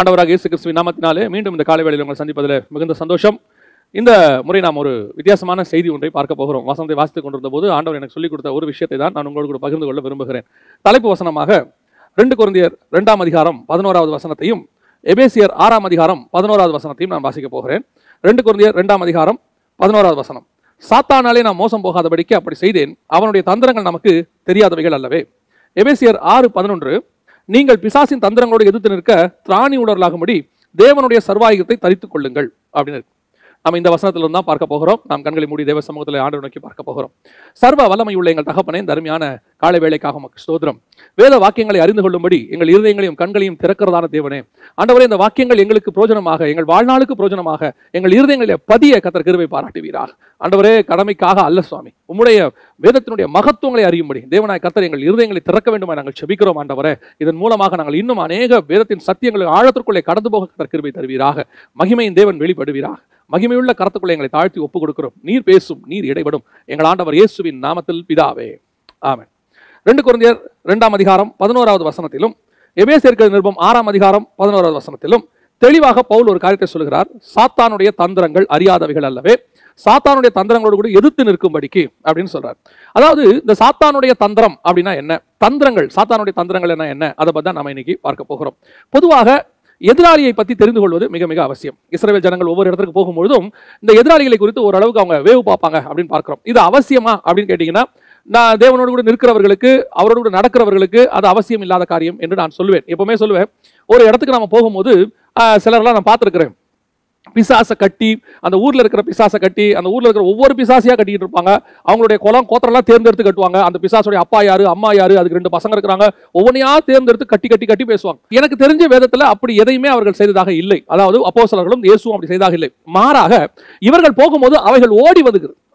ஆண்டவராக இயேசு கிறிஸ்துவின் நாமத்தினாலே மீண்டும் இந்த காலை வேளையில் உங்களை சந்திப்பதில் மிகுந்த சந்தோஷம். இந்த முறை நாம் ஒரு வித்தியாசமான செய்தி ஒன்றை பார்க்க போகிறோம். வசனத்தை வாசித்துக் கொண்டிருந்த போது ஆண்டவர் எனக்கு சொல்லிக் கொடுத்த ஒரு விஷயத்தை தான் நான் உங்களோடு கூட பகிர்ந்து கொள்ள விரும்புகிறேன். தலைப்பு வசனமாக 2 கொரிந்தியர் 2ஆம் அதிகாரம் 11வது வசனத்தையும் எபேசியர் 6ஆம் அதிகாரம் 11வது வசனத்தையும் நான் வாசிக்க போகிறேன். 2 கொரிந்தியர் 2ஆம் அதிகாரம் 11வது வசனம். சாத்தானாலே நான் மோசம் போகாதபடிக்கு அப்படி செய்தேன், அவனுடைய தந்திரங்கள் நமக்கு தெரியாதவைகள் அல்லவே. எபேசியர் 6:11, நீங்கள் பிசாசின் தந்திரங்களோடு எதிர்த்து நிற்க திராணி உடலாகும்படி தேவனுடைய சர்வாயுதத்தை தரித்துக் கொள்ளுங்கள் அப்படின்னு இருக்கு. நம்ம இந்த வசனத்திலிருந்து தான் பார்க்க போகிறோம். நாம் கண்களை மூடி தேவ சமூகத்தில் ஆண்டவரை நோக்கி பார்க்க போகிறோம். சர்வ வல்லமை உள்ள எங்கள் தகப்பனே, இந்த அருமையான காலை வேளைக்காக உமக்கு ஸ்தோத்திரம். வேத வாக்கியங்களை அறிந்து கொள்ளும்படி எங்கள் இருதயங்களையும் கண்களையும் திறக்கிறதான தேவனே, ஆண்டவரே இந்த வாக்கியங்கள் எங்களுக்கு பிரோஜனமாக, எங்கள் வாழ்நாளுக்கு பிரோஜனமாக எங்கள் இருதயங்களில் பதிய கர்த்தர் கிருபை பாராட்டுவீராக. ஆண்டவரே, கடமைக்காக அல்ல சுவாமி, உம்முடைய வேதத்தினுடைய மகத்துவங்களை அறியும்படி தேவனாய் கர்த்தர் எங்கள் இருதயங்களை திறக்க வேண்டுமா நாங்கள் செபிக்கிறோம். ஆண்டவரே, இதன் மூலமாக நாங்கள் இன்னும் அநேக வேதத்தின் சத்தியங்களை ஆழத்திற்குள்ளே கடந்து போக கர்த்தர் கிருபை தருவீராக. மகிமையின் தேவன் வெளிப்படுவீராக. மகிமையுள்ள கரத்துக்குள்ளே எங்களை தாழ்த்தி ஒப்புக் கொடுக்கிறோம். நீர் பேசும், நீர் இடைபடும். எங்கள் ஆண்டவர் இயேசுவின் நாமத்தில் பிதாவே, ஆமென். 2 கொரிந்தியர் 2ஆம் அதிகாரம் 11வது வசனத்திலும் எபேசியருக்கு நிருபம் 6ஆம் அதிகாரம் 11வது வசனத்திலும் தெளிவாக பவுல் ஒரு காரியத்தை சொல்கிறார். சாத்தானுடைய தந்திரங்கள் அறியாதவைகள் அல்லவே, சாத்தானுடைய தந்திரங்களோடு கூட எதிர்த்து நிற்கும்படிக்கு அப்படின்னு சொல்றார். அதாவது இந்த சாத்தானுடைய தந்திரம் அப்படின்னா என்ன, தந்திரங்கள், சாத்தானுடைய தந்திரங்கள் என்ன, அதை பத்தி தான் நம்ம இன்னைக்கு பார்க்க போகிறோம். பொதுவாக எதிராளியை பற்றி தெரிந்து கொள்வது மிக மிக அவசியம். இஸ்ரவேல் ஜனங்கள் ஒவ்வொரு இடத்துக்கு போகும்பொழுதும் இந்த எதிராளிகளை குறித்து ஓரளவுக்கு அவங்க வேவு பார்ப்பாங்க அப்படின்னு பார்க்கிறோம். இது அவசியமா அப்படின்னு கேட்டீங்கன்னா, நான் தேவனோடு கூட நிற்கிறவர்களுக்கு, அவரோடு கூட நடக்கிறவர்களுக்கு அது அவசியம் இல்லாத காரியம் என்று நான் சொல்லுவேன். எப்பவுமே சொல்லுவேன், ஒரு இடத்துக்கு நம்ம போகும்போது சிலர்லாம் நான் பார்த்துருக்கிறேன், பிசாசை கட்டி, அந்த ஊர்ல இருக்கிற பிசாசை கட்டி, அந்த ஊர்ல இருக்கிற ஒவ்வொரு பிசாசியா கட்டிட்டு இருப்பாங்க. அவங்களுடைய குலம் கோத்திரம்லாம் தேர்ந்தெடுத்து கட்டுவாங்க. அந்த பிசாசுடைய அப்பா யாரு, அம்மா யாரு, அதுக்கு 2 பசங்க இருக்கிறாங்க, ஒவ்வொன்றையா தேர்ந்தெடுத்து கட்டி கட்டி கட்டி பேசுவாங்க. எனக்கு தெரிஞ்ச வேதத்துல அப்படி எதையுமே அவர்கள் செய்ததாக இல்லை. அதாவது அப்போஸ்தலர்களும் இயேசுவும் அப்படி செய்ததாக இல்லை. மாறாக இவர்கள் போகும்போது அவைகள்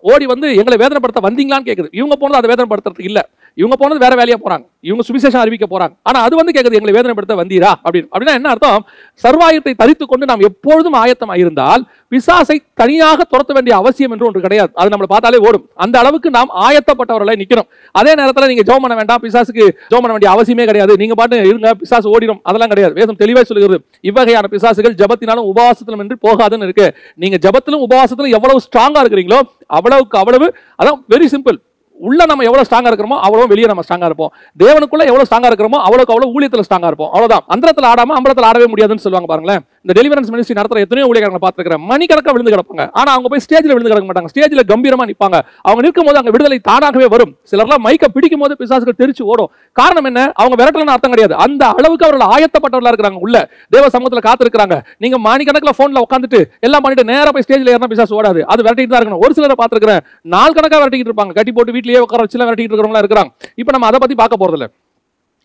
ஓடி வந்து எங்களை வேதனைப்படுத்த வந்தீங்களான்னு கேட்குது. இவங்க போனது அதை வேதனைப்படுத்துறதுக்கு இல்ல, இவங்க போனது வேற வேலையா போறாங்க, இவங்க சுவிசேஷம் அறிவிக்க போறாங்க. ஆனா அது வந்து கேட்குது, எங்களை வேதனைப்படுத்த வந்தீரா அப்படின்னா என்ன அர்த்தம்? சர்வாயுதத்தை தரித்துக் கொண்டு நாம் எப்பொழுதும் ஆயத்தமாக இருந்தால் பிசாசை தனியாக துரத்த வேண்டிய அவசியம் என்று ஒன்று கிடையாது. அது நம்மளை பார்த்தாலே ஓடும். அந்த அளவுக்கு நாம் ஆயத்தப்பட்டவர்களை நிக்கணும். அதே நேரத்தில் நீங்க ஜெபம் பண்ண வேண்டாம், பிசாசுக்கு ஜெபம் பண்ண வேண்டிய அவசியமே கிடையாது, நீங்க பாட்டு இருங்க பிசாசு ஓடிடும், அதெல்லாம் கிடையாது. வேதம் தெளிவாக சொல்லுகிறது, இவ்வகையான பிசாசுகள் ஜெபத்தினாலும் உபவாசத்திலும் என்று போகாதுன்னு இருக்கு. நீங்க ஜெபத்திலும் உபவாசத்திலும் எவ்வளவு ஸ்ட்ராங்கா இருக்கிறீங்களோ அவ்வளவுக்கு அவ்வளவு, அதான் வெரி சிம்பிள். உள்ள நம்ம எவ்வளவு ஸ்ட்ராங்கா இருக்கிறோமோ அவ்வளவு வெளியே நம்ம ஸ்ட்ராங்கா இருப்போம். தேவனுக்குள்ள எவ்வளவு ஸ்ட்ராங்கா இருக்கிறோமோ அவ்வளவுக்கு அவ்வளவு ஊழியத்துல ஸ்ட்ராங்கா இருப்போம். அவ்வளவுதான். அந்தரத்துல ஆடாம அம்பலத்துல ஆடவே முடியாதுன்னு சொல்லுவாங்க பாருங்களேன். இந்த டெலிவரன்ஸ் மினிஸ்ட்ரி நடத்துற எத்தனையோ ஊழியர்களை பார்த்துக்கிறேன், மணிக்கணக்கா விழுந்து கிடப்பாங்க. ஆனா அவங்க போய் ஸ்டேஜ்ல விழுந்து கிடக்க மாட்டாங்க, ஸ்டேஜ்ல கம்பீரமா நிற்பாங்க. அவங்க நிற்கும் போது அங்க விடுதலை தானாகவே வரும். சிலர்லாம் மைக்க பிடிக்கும் போது பிசாசுகள் தெரிச்சு ஓடும். காரணம் என்ன? அவங்க விரட்டலன்னு அர்த்தம் கிடையாது, அந்த அளவுக்கு அவர்கள் ஆயத்தப்பட்டவர்களா இருக்கிறாங்க, உள்ள தேவ சமூகத்துல காத்திருக்கிறாங்க. நீங்க மணிக்கணக்கில் போன்ல உட்காந்துட்டு எல்லாம் பண்ணிட்டு நேரா போய் ஸ்டேஜ்ல ஏறினா பிசாசு ஓடாது, அது விரட்டிட்டு தான் இருக்கணும். ஒரு சிலரை பார்த்திருக்கிறேன், நாள் கணக்கா விரட்டிட்டு இருப்பாங்க, கட்டி போட்டு வீட்லயே உட்கார வச்சு விரட்டிட்டு இருக்கிறவங்களா இருக்கிறாங்க. இப்ப நம்ம அதை பத்தி பார்க்க போறது இல்ல.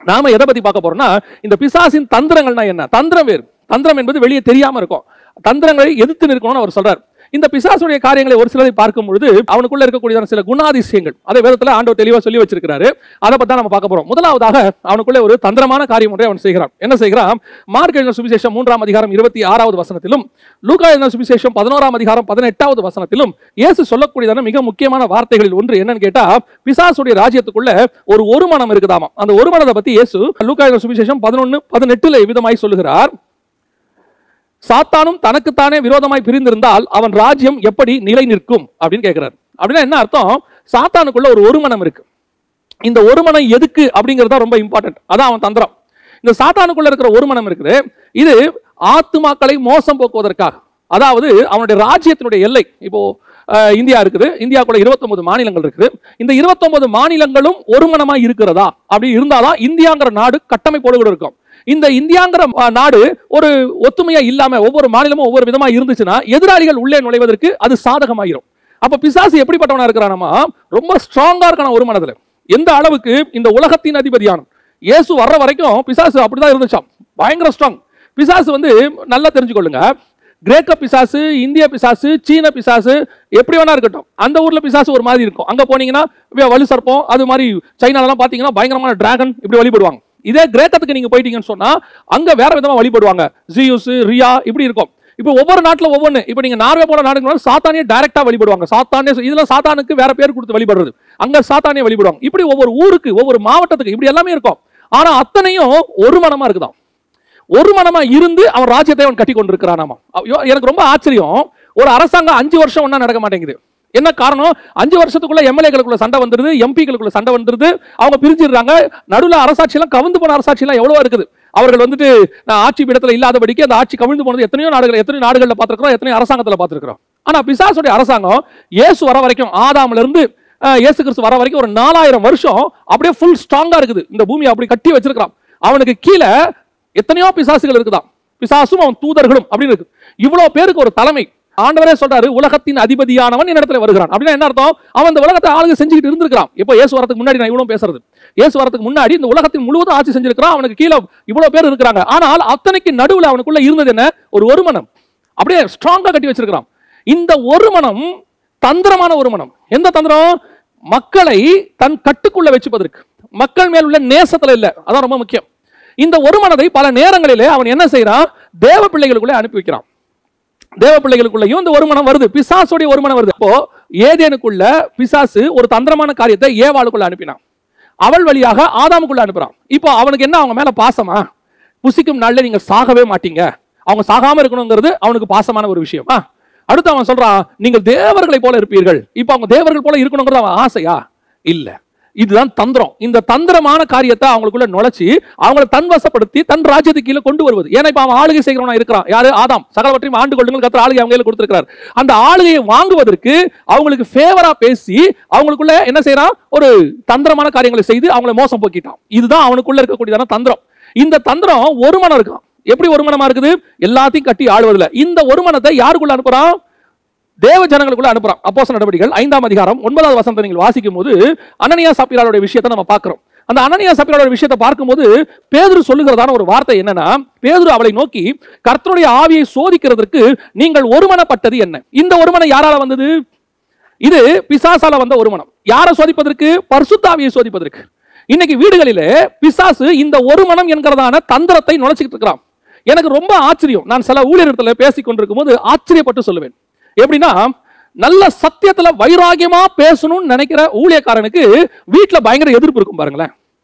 நாம எதை பத்தி பார்க்க போறோம்னா, இந்த பிசாசின் தந்திரங்கள்னா என்ன. தந்திரம் வேறு, தந்திரம் என்பது வெளியே தெரியாம இருக்கும், தந்திரங்களை எதிர்த்து நிற்கணும்னு அவர் சொல்றார். இந்த பிசாசுடைய காரியங்களை ஒரு சிலரை பார்க்கும் பொழுது அவனுக்குள்ள இருக்கக்கூடிய சில குணாதிசயங்கள் அதை வேதத்துல ஆண்டவர் தெளிவா சொல்லி வச்சிருக்கிறாரு. அதை பத்தி நம்ம பார்க்க போறோம். முதலாவதாக அவனுக்குள்ள ஒரு தந்திரமான காரியம் ஒன்றை அவன் செய்கிறான். என்ன செய்கிறான்? மார்க் எழுதின சுவிசேஷம் 3ஆம் அதிகாரம் 26வது வசனத்திலும், லூக்கா எழுதின சுவிசேஷம் 11ஆம் அதிகாரம் 18வது வசனத்திலும் இயேசு சொல்லக்கூடியதான மிக முக்கியமான வார்த்தைகளில் ஒன்று என்னன்னு கேட்டா, பிசாசுடைய ராஜ்யத்துக்குள்ள ஒரு மனம் இருக்குதாமா. அந்த ஒரு மனதை பத்தி இயேசு லூக்கா எழுதின சுவிசேஷம் 11:18 விதமாய் சொல்லுகிறார். சாத்தானும் தனக்குத்தானே விரோதமாய் பிரிந்திருந்தால் அவன் ராஜ்யம் எப்படி நிலை நிற்கும் அப்படின்னு கேட்கிறார். அப்படின்னா என்ன அர்த்தம்? சாத்தானுக்குள்ள ஒரு மனம் இருக்கு. இந்த ஒரு மனம் எதுக்கு அப்படிங்கிறதா ரொம்ப இம்பார்ட்டன்ட். அதான் அவன் தந்திரம். இந்த சாத்தானுக்குள்ள இருக்கிற ஒரு மனம் இருக்குது, இது ஆத்துமாக்களை மோசம் போக்குவதற்காக. அதாவது அவனுடைய ராஜ்யத்தினுடைய எல்லை, இப்போ இந்தியா இருக்குது, இந்தியாவுக்குள்ள 29 மாநிலங்கள் இருக்குது. இந்த 29 மாநிலங்களும் ஒரு மனமா இருக்கிறதா? அப்படி இருந்தாதான் இந்தியாங்கிற நாடு கட்டமைப்போடு கூட இருக்கும். இந்த இந்தியாங்கிற நாடு ஒரு ஒத்துமையா இல்லாம ஒவ்வொரு மாநிலமும் ஒவ்வொரு விதமா இருந்துச்சுன்னா எதிராளிகள் உள்ளே நுழைவதற்கு அது சாதகமாயிரும். அப்ப பிசாசு எப்படிப்பட்டவனா இருக்கிறானா? ரொம்ப ஸ்ட்ராங்கா இருக்கான ஒரு மனதுல. எந்த அளவுக்கு? இந்த உலகத்தின் அதிபதியான இயேசு வர்ற வரைக்கும் பிசாசு அப்படிதான் இருந்துச்சாம், பயங்கர ஸ்ட்ராங். பிசாசு வந்து நல்லா தெரிஞ்சுக்கொள்ளுங்க, கிரேக்க பிசாசு, இந்திய பிசாசு, சீன பிசாசு எப்படி வேணா இருக்கட்டும், அந்த ஊர்ல பிசாசு ஒரு மாதிரி இருக்கும். அங்க போனீங்கன்னா வலு சர்ப்பம், அது மாதிரி சைனாலாம் பாத்தீங்கன்னா பயங்கரமான டிராகன் இப்படி வழிபடுவாங்க. இதே கிரேக்கத்துக்கு நீங்க போயிட்டீங்கன்னு சொன்னா அங்க வேற விதமா வழிபடுவாங்க, ஜியூஸ், ரியா இப்படி இருக்கும். இப்போ ஒவ்வொரு நாட்டுல ஒவ்வொன்று. இப்போ நீங்க நார்வே போல நாடுங்க சாத்தானே டைரக்டா வழிபடுவாங்க. சாத்தானே இதுல சாத்தானுக்கு வேற பேர் கொடுத்து வழிபடுறது, அங்க சாத்தானே வழிபடுவாங்க. இப்படி ஒவ்வொரு ஊருக்கு ஒவ்வொரு மாவட்டத்துக்கு இப்படி எல்லாமே இருக்கும். ஆனா அத்தனையும் ஒரு மனமா இருக்குதான். ஒரு மனமா இருந்து அவன் ராஜ்யத்தை அவன் கட்டி கொண்டிருக்கிறானாமா. எனக்கு ரொம்ப ஆச்சரியம், ஒரு அரசாங்கம் 5 வருஷம் ஒண்ணா நடக்க மாட்டேங்குது. என்ன காரணம்? 5 வருஷத்துக்குள்ள எம்எல்ஏக்களுக்குள்ள சண்டை வந்துருது, எம்பிக்களுக்குள்ள சண்டை வந்துருது, அவங்க பிரிஞ்சிடுறாங்க. நடுவில் அரசாட்சியெல்லாம் கவிழ்ந்து போன அரசாட்சியெல்லாம் எவ்வளவோ இருக்குது. அவர்கள் வந்துட்டு நான் ஆட்சி பீடத்தில் இல்லாதபடிக்கு அந்த ஆட்சி கவிழ்ந்து போனது எத்தனையோ நாடுகளில் பார்த்திருக்கிறோம், எத்தனையோ அரசாங்கத்தில் பார்த்திருக்கிறோம். ஆனா பிசாசுடைய அரசாங்கம் இயேசு வர வரைக்கும், ஆதாம்ல இருந்து இயேசு கிறிஸ்து வர வரைக்கும் ஒரு 4000 வருஷம் அப்படியே ஃபுல் ஸ்ட்ராங்கா இருக்குது. இந்த பூமியை அப்படி கட்டி வச்சிருக்கான். அவனுக்கு கீழே எத்தனையோ பிசாசுகள் இருக்குதான், பிசாசும் அவன் தூதர்களும் அப்படின்னு இருக்கு. இவ்வளவு பேருக்கு ஒரு தலைமை. ஆண்டவரே சொல்றாரு, உலகத்தின் அதிபதியானவன் என்னிடத்துல வருகிறான். அப்படின்னா என்ன அர்த்தம்? அவன் இந்த உலகத்தை ஆளுங்க செஞ்சுக்கிட்டு இருந்திருக்கான். இப்போ இயேசு வரதுக்கு முன்னாடி நான் இவ்வளவு பேசுறது, இயேசு வரதுக்கு முன்னாடி இந்த உலகத்தின் முழுவதும் ஆட்சி செஞ்சிருக்கிறான். அவனுக்கு கீழே இவ்வளவு பேர் இருக்கிறாங்க. ஆனால் அத்தனைக்கு நடுவில் அவனுக்குள்ள இருந்தது என்ன? ஒரு மனம் அப்படியே ஸ்ட்ராங்கா கட்டி வச்சிருக்கிறான். இந்த ஒரு மனம் தந்திரமான ஒரு மனம். எந்த தந்திரம்? மக்களை தன் கட்டுக்குள்ள வச்சுப்பதற்கு, மக்கள் மேல் உள்ள நேசத்துல இல்ல. அதான் ரொம்ப முக்கியம். இந்த ஒரு மனதை பல நேரங்களிலே அவன் என்ன செய்யறான்? தேவ பிள்ளைகளுக்குள்ளே அனுப்பி வைக்கிறான். தேவ பிள்ளைகளுக்குள்ளேயும் இந்த ஒரு மனம் வருது, பிசாசுடைய ஒரு மனம் வருது. அப்போ ஏதேனுக்குள்ள பிசாசு ஒரு தந்திரமான காரியத்தை ஏவாளுக்குள்ள அனுப்பினான், அவள் வழியாக ஆதாமுக்குள்ள அனுப்புறான். இப்போ அவனுக்கு என்ன? அவங்க மேல பாசமா? புசிக்கும் நாள்ல நீங்க சாகவே மாட்டீங்க, அவங்க சாகாம இருக்கணுங்கிறது அவனுக்கு பாசமான ஒரு விஷயமா? அடுத்து அவன் சொல்றான், நீங்கள் தேவர்களை போல இருப்பீர்கள். இப்ப அவங்க தேவர்கள் போல இருக்கணுங்கிறது அவன் ஆசையா? இல்ல. இதுதான் தந்திரம். இந்த தந்திரமான காரியத்தை அவங்களுக்குள்ள நுழைச்சி அவங்களை தன்வசப்படுத்தி தன் ராஜ்யத்துக்கு கீழே கொண்டு வருவது. ஏன்னா இப்ப அவன் ஆளுகை செய்கிறவனா இருக்கிறான். யாரு? ஆதாம். சகலவற்றையும் ஆண்டு கொள்ளுங்கள் கர்த்தர் ஆளுகை அவங்க கையில கொடுத்திருக்கிறார். அந்த ஆளுகையை வாங்குவதற்கு அவங்களுக்கு ஃபேவரா பேசி அவங்களுக்குள்ள என்ன செய்யறான்? ஒரு தந்திரமான காரியங்களை செய்து அவங்களை மோசம் போக்கிட்டான். இதுதான் அவனுக்குள்ள இருக்கக்கூடியதான தந்திரம். இந்த தந்திரம் ஒரு மனம் இருக்கான். எப்படி ஒரு மனமா இருக்குது? எல்லாத்தையும் கட்டி ஆளுவதில்லை. இந்த ஒரு மனத்தை யாருக்குள்ள அனுப்புறான்? தேவ ஜனங்களுக்குள்ள அனுப்புறான். அப்போஸ்தலர் நடவடிக்கைகள் 5ஆம் அதிகாரம் 9வது வசனத்தை நீங்கள் வாசிக்கும் போது அனனியா சப்பீராளுடைய விஷயத்தை நம்ம பார்க்கிறோம். அந்த அனனியா சப்பீராளுடைய விஷயத்தை பார்க்கும்போது பேதுரு சொல்லுகிறதான ஒரு வார்த்தை என்னன்னா, பேதுரு அவளை நோக்கி, கர்த்தருடைய ஆவியை சோதிக்கிறதற்கு நீங்கள் ஒருமனப்பட்டது என்ன? இந்த ஒருமனம் யாரால வந்தது? இது பிசாசால வந்த ஒருமனம். யாரை சோதிப்பதற்கு? பரிசுத்த ஆவியை சோதிப்பதற்கு. இன்னைக்கு வீடுகளிலே பிசாசு இந்த ஒருமனம் என்கிறதான தந்திரத்தை நுழைச்சிட்டு இருக்கிறான். எனக்கு ரொம்ப ஆச்சரியம். நான் சில ஊழியர்களை பேசிக் கொண்டிருக்கும் போது ஆச்சரியப்பட்டு சொல்லுவேன். எப்படின்னா, நல்ல சத்தியத்துல வைராகியமா பேசணும்னு நினைக்கிற ஊழியக்காரனுக்கு வீட்டுல பயங்கர எதிர்ப்பு இருக்கும் பாருங்களேன்.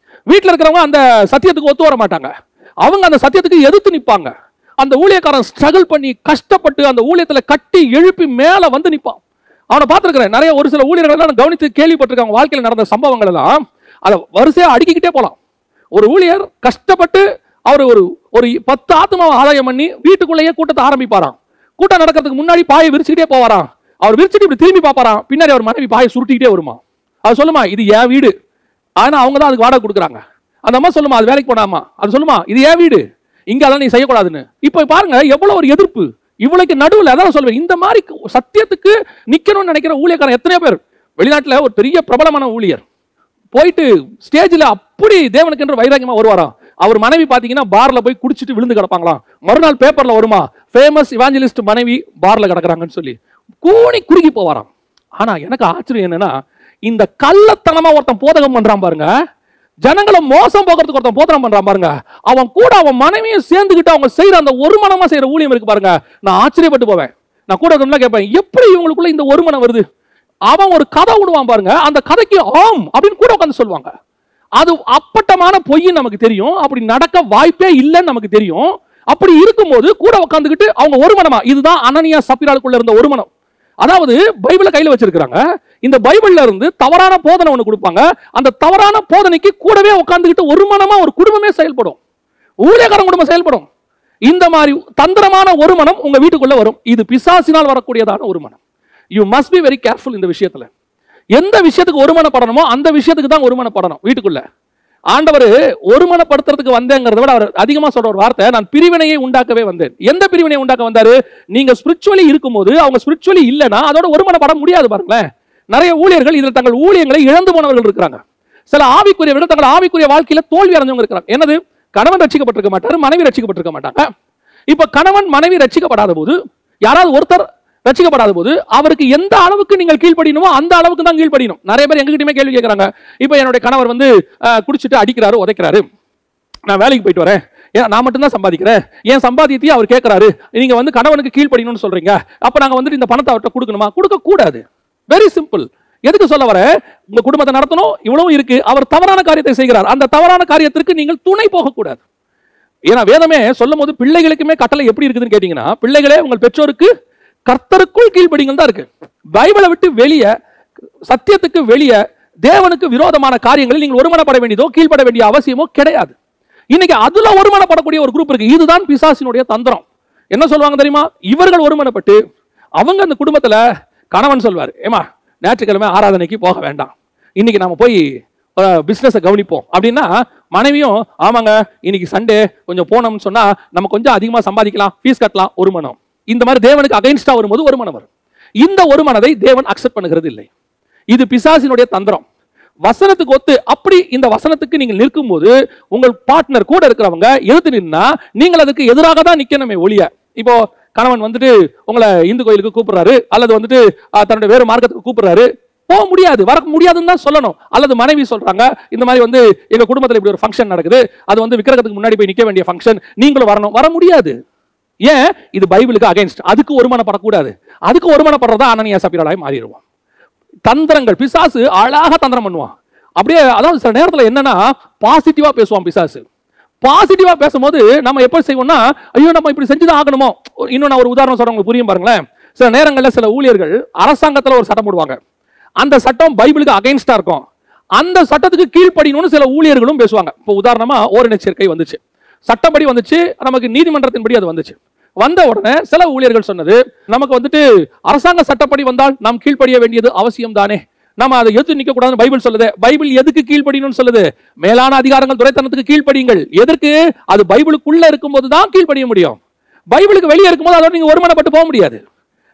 வீட்டுல இருக்கிறவங்க அந்த சத்தியத்துக்கு ஒத்து வர மாட்டாங்க, அவங்க அந்த சத்தியத்துக்கு எதிர்த்து நிற்பாங்க. அந்த ஊழியக்காரன் ஸ்ட்ரகிள் பண்ணி கஷ்டப்பட்டு அந்த ஊழியத்துல கட்டி எழுப்பி மேல வந்து நிற்பான். அவனை பார்த்திருக்கிறேன். நிறைய ஒரு சில ஊழியர்கள் கவனித்து கேள்விப்பட்டிருக்காங்க. வாழ்க்கையில் நடந்த சம்பவங்கள் எல்லாம் அதை வரிசையா அடுக்கிக்கிட்டே போலாம். ஒரு ஊழியர் கஷ்டப்பட்டு அவர் ஒரு 10 ஆத்மாவை ஆதாயம் பண்ணி வீட்டுக்குள்ளேயே கூட்டத்தை ஆரம்பிப்பாராம். கூட்டம் நடக்கிறதுக்கு முன்னாடி பாயை விரிச்சுக்கிட்டே போவாராம். அவர் விரிச்சுட்டு இப்படி திரும்பி பார்ப்பாராம். பின்னாடி அவர் மனைவி பாயை சுருட்டிக்கிட்டே வருமா. அது சொல்லுமா, இது என் வீடு, ஆனா அவங்க தான் அதுக்கு வாடகை கொடுக்குறாங்க. அந்த அம்மா சொல்லுமா, அது வேலைக்கு போனாமா. அது சொல்லுமா, இது என் வீடு, இங்க அதெல்லாம் நீ செய்யக்கூடாதுன்னு. இப்ப பாருங்க எவ்வளவு ஒரு எதிர்ப்பு இவளுக்கு நடுவில். அதான் சொல்லுவேன், இந்த மாதிரி சத்தியத்துக்கு நிக்கணும்னு நினைக்கிற ஊழியக்காரன் எத்தனையோ பேர். வெளிநாட்டுல ஒரு பெரிய பிரபலமான ஊழியர் போயிட்டு ஸ்டேஜில் அப்படி தேவனுக்கு என்று வைராகியமா வருவாராம். அவர் மனைவி பாத்தீங்கன்னா பார்ல போய் குடிச்சிட்டு விழுந்து கிடப்பாங்களாம். மறுநாள் பேப்பர்ல வருமா, ஃபேமஸ் இவாஞ்சலிஸ்ட் மனைவி பார்ல கிடக்குறாங்கன்னு சொல்லி கூணி குறுகி போவாராம். ஆனா எனக்கு ஆச்சரியம் என்னன்னா, இந்த கள்ளத்தனமா ஒருத்தன் போதகம் பண்றான் பாருங்க, ஜனங்களை மோசம் போக்குறதுக்கு ஒருத்தன் போதகம் பண்றான் பாருங்க, அவன் கூட அவன் மனைவியும் சேர்ந்துக்கிட்டு அவங்க செய்யற அந்த ஒரு மனமா செய்யற ஊழியம் இருக்கு பாருங்க, நான் ஆச்சரியப்பட்டு போவேன். நான் கூட கேட்பேன், எப்படி இவங்களுக்குள்ள இந்த ஒரு மனம் வருது? அவன் ஒரு கதை விடுவான் பாருங்க, அந்த கதைக்கு ஆம் அப்படின்னு கூட உட்காந்து சொல்லுவாங்க. அது அப்பட்டமான பொய் நமக்கு தெரியும், அப்படி நடக்க வாய்ப்பே இல்லைன்னு நமக்கு தெரியும். அப்படி இருக்கும்போது கூட உட்காந்துக்கிட்டு அவங்க ஒரு மனமா, இதுதான் அனனியா சப்பீராளுக்குள்ள இருந்த ஒரு மனம். அதாவது பைபிளை கையில வச்சிருக்கிறாங்க, இந்த பைபிள்ல இருந்து தவறான போதனை ஒண்ணு கொடுப்பாங்க, அந்த தவறான போதனைக்கு கூடவே உட்காந்துக்கிட்டு ஒரு மனமா ஒரு குடும்பமே செயல்படும், ஊழியக்காரன் குடும்பம் செயல்படும். இந்த மாதிரி தந்திரமான ஒரு மனம் உங்க வீட்டுக்குள்ள வரும். இது பிசாசினால் வரக்கூடியதான ஒரு மனம். You must be very careful இந்த விஷயத்துல. எந்த விஷயத்துக்கு ஒருமனப்படணுமோ அந்த விஷயத்துக்கு தான் ஒருமனப்படணும். வீட்டுக்குள்ள ஆண்டவர் ஒருமனப்படுத்துறதுக்கு வந்தேங்கிறத விட அவர் அதிகமா சொல்ற ஒரு வார்த்தை, நான் பிரிவினையை உண்டாக்கவே வந்தேன். எந்த பிரிவினையை உண்டாக்க வந்தாரு? நீங்க ஸ்பிரிச்சுவலி இருக்கும்போது அவங்க ஸ்பிரிச்சுவலி இல்லைன்னா அதோட ஒருமனப்பட முடியாது பாருங்களேன். நிறைய ஊழியர்கள் இதில் தங்கள் ஊழியங்களை இழந்து போனவர்கள் இருக்கிறாங்க. சில ஆவிக்குரிய விட தங்கள் ஆவிக்குரிய வாழ்க்கையில தோல்வி அடைஞ்சவங்க இருக்கிறாங்க. என்னது? கணவன் ரட்சிக்கப்பட்டிருக்க மாட்டாரு, மனைவி ரட்சிக்கப்பட்டிருக்க மாட்டாங்க. இப்ப கணவன் மனைவி ரட்சிக்கப்படாத போது, யாராவது ஒருத்தர் ரட்சிக்கப்படாத போது அவருக்கு எந்த அளவுக்கு நீங்கள் கீழ்ப்படியணுமோ அந்த அளவுக்கு தான் கீழ்ப்படியணும். நிறைய பேர் எங்ககிட்டயுமே கேள்வி கேட்கறாங்க, இப்ப என்னுடைய கணவர் வந்து குடிச்சிட்டு அடிக்கிறாரு, உதைக்கிறாரு, நான் வேலைக்கு போயிட்டு வரேன், நான் மட்டும் தான் சம்பாதிக்கிறேன், ஏன் சம்பாதியத்தையும் அவர் கேட்கிறாரு, நீங்க வந்து கணவனுக்கு கீழ்ப்படியணும்னு சொல்றீங்க, அப்ப நாங்க வந்துட்டு இந்த பணத்தை அவர்கிட்ட கொடுக்கணுமா? கொடுக்க கூடாது. Very simple. எதுக்கு சொல்ல வர? உங்க குடும்பத்தை நடத்தணும், இவ்வளவு இருக்கு. அவர் தவறான காரியத்தை செய்கிறார், அந்த தவறான காரியத்திற்கு நீங்கள் துணை போகக்கூடாது. ஏன்னா வேதமே சொல்லும் போது பிள்ளைகளுக்குமே கட்டளை எப்படி இருக்குதுன்னு கேட்டீங்கன்னா, பிள்ளைகளே உங்கள் பெற்றோருக்கு கர்த்தருக்குள் கீழ்ப்படிங்கள் தான் இருக்கு. பைபிளை விட்டு வெளியே, சத்தியத்துக்கு வெளியே, தேவனுக்கு விரோதமான காரியங்களில் நீங்கள் ஒருமனப்பட வேண்டியதோ கீழ்ப்பட வேண்டிய அவசியமோ கிடையாது. இன்னைக்கு அதுல ஒருமனப்படக்கூடிய ஒரு குரூப் இருக்கு. இதுதான் பிசாசினுடைய தந்திரம். என்ன சொல்லுவாங்க தெரியுமா? இவர்கள் ஒருமனப்பட்டு அவங்க அந்த குடும்பத்துல கணவன் சொல்வார், ஏமா ஞாயிற்றுக்கிழமை ஆராதனைக்கு போக வேண்டாம், இன்னைக்கு நாம போய் பிசினஸை கவனிப்போம் அப்படின்னா, மனைவியும் ஆமாங்க இன்னைக்கு சண்டே கொஞ்சம் போனோம்னு சொன்னா நம்ம கொஞ்சம் அதிகமா சம்பாதிக்கலாம், ஃபீஸ் கட்டலாம், ஒரு மனம். இந்த மாதிரி தேவனுக்கு அகைன்ஸ்டா வரும்போது ஒரு மனம் வரும். இந்த ஒரு மனதை தேவன் அக்செப்ட் பண்ணுகிறது இல்லை. இது பிசாசினுடைய தந்திரம். வசனத்துக்கு ஒத்து அப்படி இந்த வசனத்துக்கு நீங்கள் நிற்கும் போது உங்கள் பார்ட்னர் கூட இருக்கிறவங்க எதிர்த்து நின்னா நீங்கள் அதுக்கு எதிராக தான் நிக்கணுமே ஒழிய, இப்போ கணவன் வந்துட்டு உங்களை இந்து கோயிலுக்கு கூப்பிடுறாரு, அல்லது வந்துட்டு தன்னுடைய வேறு மார்க்கத்துக்கு கூப்பிடுறாரு, போக முடியாது, வர முடியாதுன்னு தான் சொல்லணும். அல்லது மனைவி சொல்றாங்க, இந்த மாதிரி வந்து எங்க குடும்பத்தில் இப்படி ஒரு ஃபங்க்ஷன் நடக்குது, அது வந்து விக்கிரகத்துக்கு முன்னாடி போய் நிக்க வேண்டிய ஃபங்க்ஷன், நீங்களும் வரணும், வர முடியாது. ஏன்? இது பைபிளுக்கு அகைன்ஸ்ட். அதுக்கு ஒருமனப்படக்கூடாது. அதுக்கு ஒருமனப்படுறதா அனனியா சப்பீராளாய் மாறிடுவோம். தந்திரங்கள், பிசாசு அழகாக தந்திரம் பண்ணுவான். அப்படியே, அதாவது சில நேரத்தில் என்னன்னா பாசிட்டிவா பேசுவான் பிசாசு. பாசிட்டிவா பேசும்போது நம்ம எப்படி செய்வோம்னா, ஐயோ நம்ம இப்படி செஞ்சுதான் ஆகணுமோ. இன்னும் நான் ஒரு உதாரணம் சொல்றேன், உங்களுக்கு புரியும் பாருங்களேன். சில நேரங்களில் சில ஊழியர்கள் அரசாங்கத்தில் ஒரு சட்டம் போடுவாங்க, அந்த சட்டம் பைபிளுக்கு அகைன்ஸ்டா இருக்கும், அந்த சட்டத்துக்கு கீழ்ப்படியணும்னு சில ஊழியர்களும் பேசுவாங்க. இப்போ உதாரணமா ஓரின சேர்க்கை வந்துச்சு, சட்டப்படி வந்துச்சு, நமக்கு நீதிமன்றத்தின்படி அது வந்துச்சு. வந்த உடனே சில ஊழியர்கள் சொன்னது, நமக்கு வந்துட்டு அரசாங்க சட்டப்படி வந்தால் நாம் கீழ்ப்படிய வேண்டியது அவசியம் தானே, நம்ம அதை எதிர்த்து நிற்க கூடாதுன்னு பைபிள் சொல்லுது. பைபிள் எதுக்கு கீழ்ப்படியணும்னு சொல்லுது? மேலான அதிகாரங்கள் துரைத்தனத்துக்கு கீழ்ப்படியுங்கள். எதற்கு? அது பைபிளுக்குள்ள இருக்கும்போது தான் கீழ்ப்படிய முடியும். பைபிளுக்கு வெளியே இருக்கும்போது அதோட நீங்க ஒருமனப்பட்டு போக முடியாது.